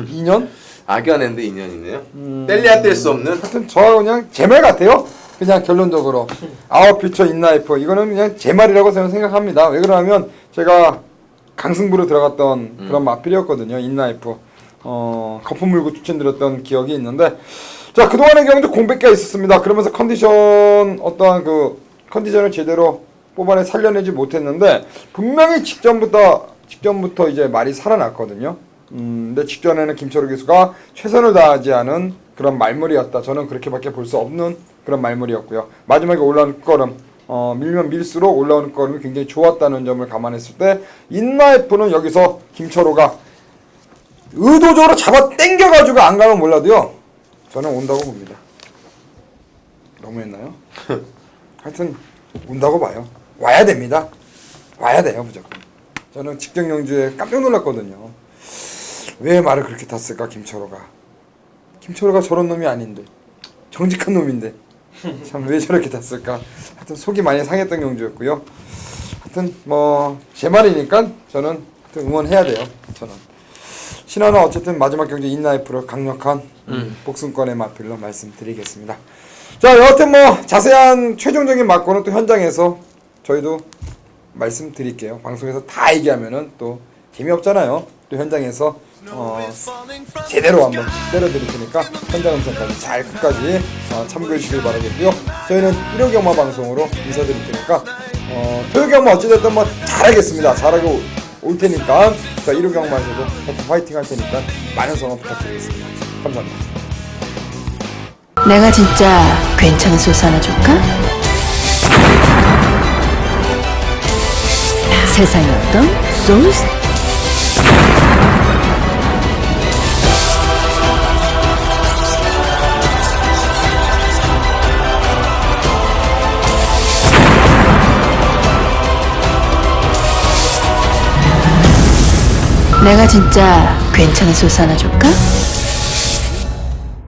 Speaker 2: 인연?
Speaker 3: 악연앤드 인연이네요. 뗄래야 뗄 수 없는.
Speaker 2: 하여튼 저 그냥 제 말 같아요. 그냥 결론적으로 아웃피처 인라이프 이거는 그냥 제 말이라고 저는 생각합니다. 왜 그러냐면 제가 강승부로 들어갔던 그런 마필이었거든요. 인라이프 거품 물고 추천드렸던 기억이 있는데 자 그동안의 경주 공백기가 있었습니다. 그러면서 어떠한 그 컨디션을 제대로 뽑아내 살려내지 못했는데 분명히 직전부터 이제 말이 살아났거든요. 근데 직전에는 김철호 기수가 최선을 다하지 않은 그런 말물이었다. 저는 그렇게밖에 볼 수 없는 그런 말물이었고요. 마지막에 올라온 걸음 밀면 밀수록 올라오는 걸음이 굉장히 좋았다는 점을 감안했을 때 인라이프는 여기서 김철호가 의도적으로 잡아 당겨가지고 안 가면 몰라도요. 저는 온다고 봅니다. 너무했나요? 하여튼 온다고 봐요. 와야 됩니다. 와야 돼요 무조건. 저는 직전 경주에 깜짝 놀랐거든요. 왜 말을 그렇게 탔을까 김철호가. 김철호가 저런 놈이 아닌데 정직한 놈인데 참 왜 저렇게 탔을까. 하여튼 속이 많이 상했던 경주였고요. 하여튼 뭐 제 말이니까 저는 응원해야 돼요. 저는 신화는 어쨌든 마지막 경주 인라이프로 강력한 복승권의 마필로 말씀드리겠습니다. 자 여하튼 뭐 자세한 최종적인 막고는 또 현장에서 저희도 말씀드릴게요. 방송에서 다 얘기하면은 또 재미없잖아요. 또 현장에서 제대로 한번 때려드릴 테니까 현장 음성까지 잘 끝까지 참고해 주시길 바라겠고요. 저희는 일요경마 방송으로 인사드릴 테니까 토요경마 어찌됐든 뭐 잘하겠습니다. 잘하고 올 테니까 일요경마에서도 화이팅 할 테니까 많은 성원 부탁드리겠습니다. 감사합니다.
Speaker 1: 내가 진짜 괜찮은 소스 하나 줄까? 세상에 어떤 소스? 내가 진짜 괜찮은 소스 하나 줄까?